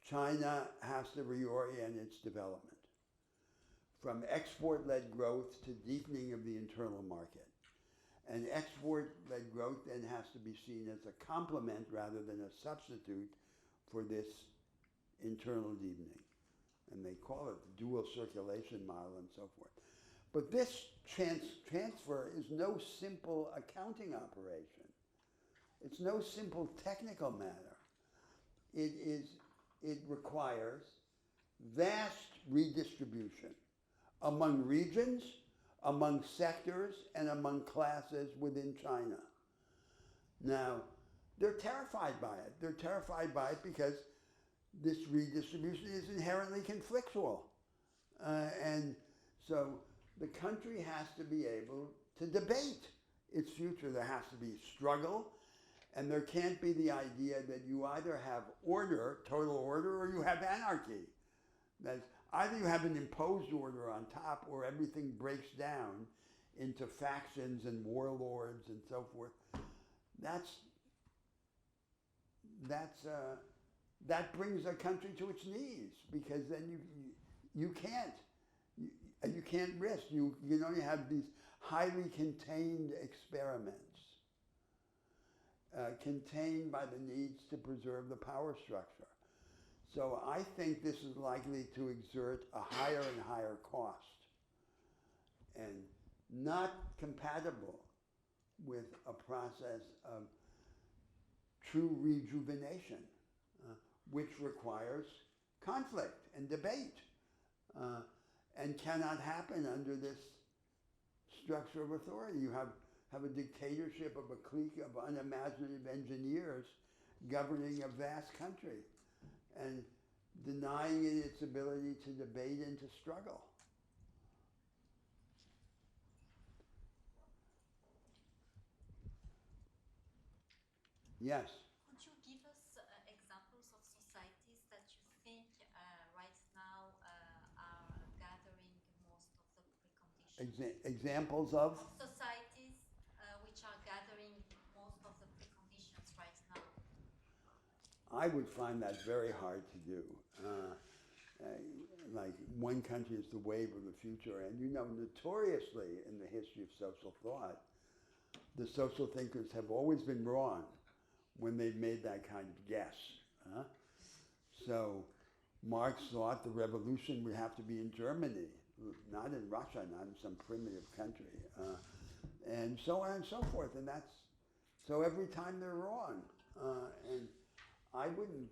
China has to reorient its development from export-led growth to deepening of the internal market. And export-led growth then has to be seen as a complement rather than a substitute for this internal deepening. And they call it the dual circulation model and so forth. But this transfer is no simple accounting operation. It's no simple technical matter. It requires vast redistribution among regions, among sectors, and among classes within China. Now, they're terrified by it. They're terrified by it because this redistribution is inherently conflictual. And so the country has to be able to debate its future. There has to be struggle, and there can't be the idea that you either have order, total order, or you have anarchy. That's either you have an imposed order on top, or everything breaks down into factions and warlords and so forth. That brings a country to its knees, because then you can't. And you can't risk. You can only have these highly contained experiments, contained by the needs to preserve the power structure. So I think this is likely to exert a higher and higher cost and not compatible with a process of true rejuvenation, which requires conflict and debate, and cannot happen under this structure of authority. You have a dictatorship of a clique of unimaginative engineers governing a vast country and denying it its ability to debate and to struggle. Yes. Could you give us examples of societies that you think right now are gathering most of the preconditions? Examples of? Societies which are gathering most of the preconditions right now. I would find that very hard to do. Like one country is the wave of the future, and you know, notoriously in the history of social thought, the social thinkers have always been wrong when they've made that kind of guess. So Marx thought the revolution would have to be in Germany, not in Russia, not in some primitive country, and so on and so forth. And that's so every time they're wrong, and I wouldn't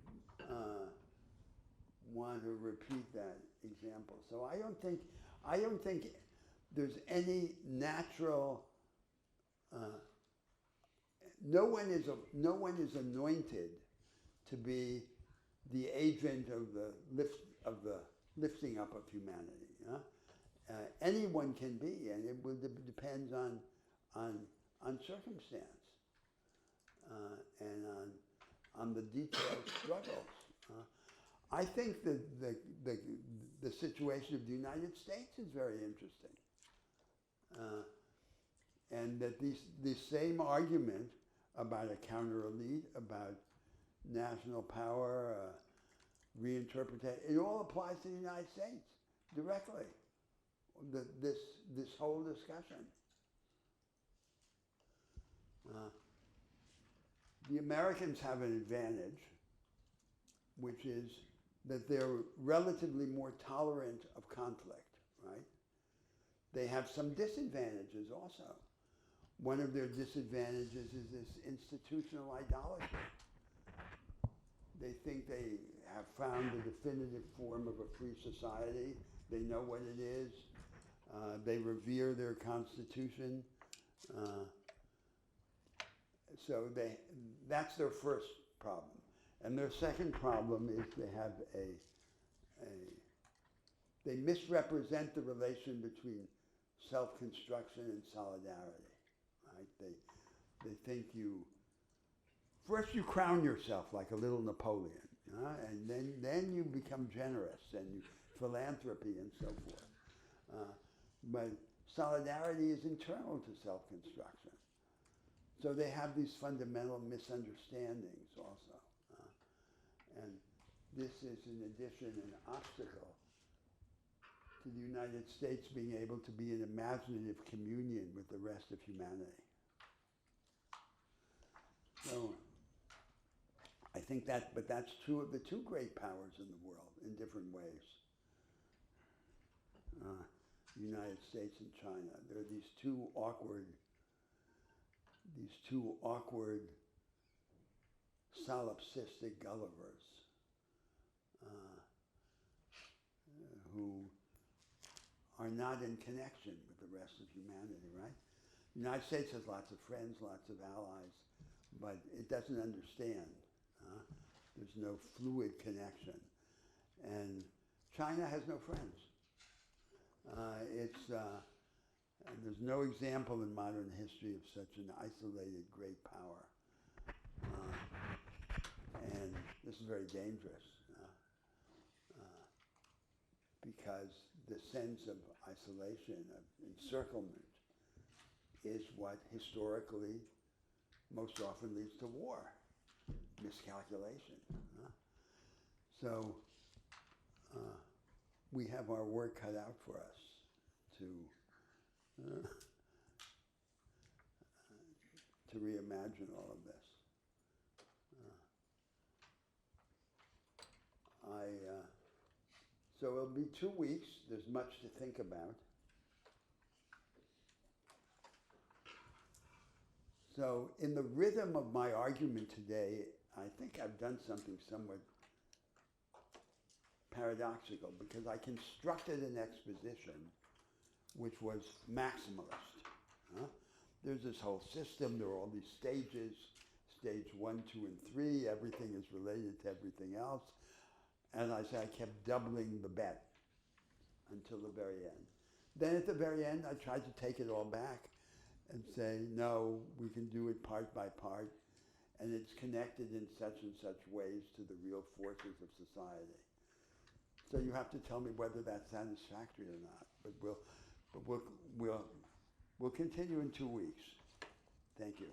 want to repeat that example. So I don't think there's any natural. No one is anointed to be the agent of the lifting up of humanity. Anyone can be, and it will depends on circumstance and on the detailed struggles. I think that the situation of the United States is very interesting, and that this same argument about a counter elite, about national power, reinterpretation, it all applies to the United States directly. This whole discussion. The Americans have an advantage, which is that they're relatively more tolerant of conflict, right? They have some disadvantages also. One of their disadvantages is this institutional idolatry. They think they have found the definitive form of a free society. They know what it is. They revere their Constitution. So that's their first problem. And their second problem is they misrepresent the relation between self-construction and solidarity. Right? They think first you crown yourself like a little Napoleon, and then you become generous and philanthropy and so forth. But solidarity is internal to self-construction. So they have these fundamental misunderstandings also. And this is, in addition, an obstacle to the United States being able to be in imaginative communion with the rest of humanity. So I think but that's true of the two great powers in the world in different ways. The United States and China. There are these two awkward solipsistic Gullivers who are not in connection with the rest of humanity, right? The United States has lots of friends, lots of allies, but it doesn't understand. There's no fluid connection. And China has no friends. There's no example in modern history of such an isolated great power. And this is very dangerous because the sense of isolation, of encirclement, is what historically most often leads to war, miscalculation. So we have our work cut out for us. to reimagine all of this. So it'll be 2 weeks. There's much to think about. So in the rhythm of my argument today, I think I've done something somewhat paradoxical because I constructed an exposition which was maximalist. There's this whole system, there are all these stages, stage 1, 2, and 3, everything is related to everything else. And I said I kept doubling the bet until the very end. Then at the very end, I tried to take it all back and say, no, we can do it part by part, and it's connected in such and such ways to the real forces of society. So you have to tell me whether that's satisfactory or not. But we'll continue in 2 weeks. Thank you.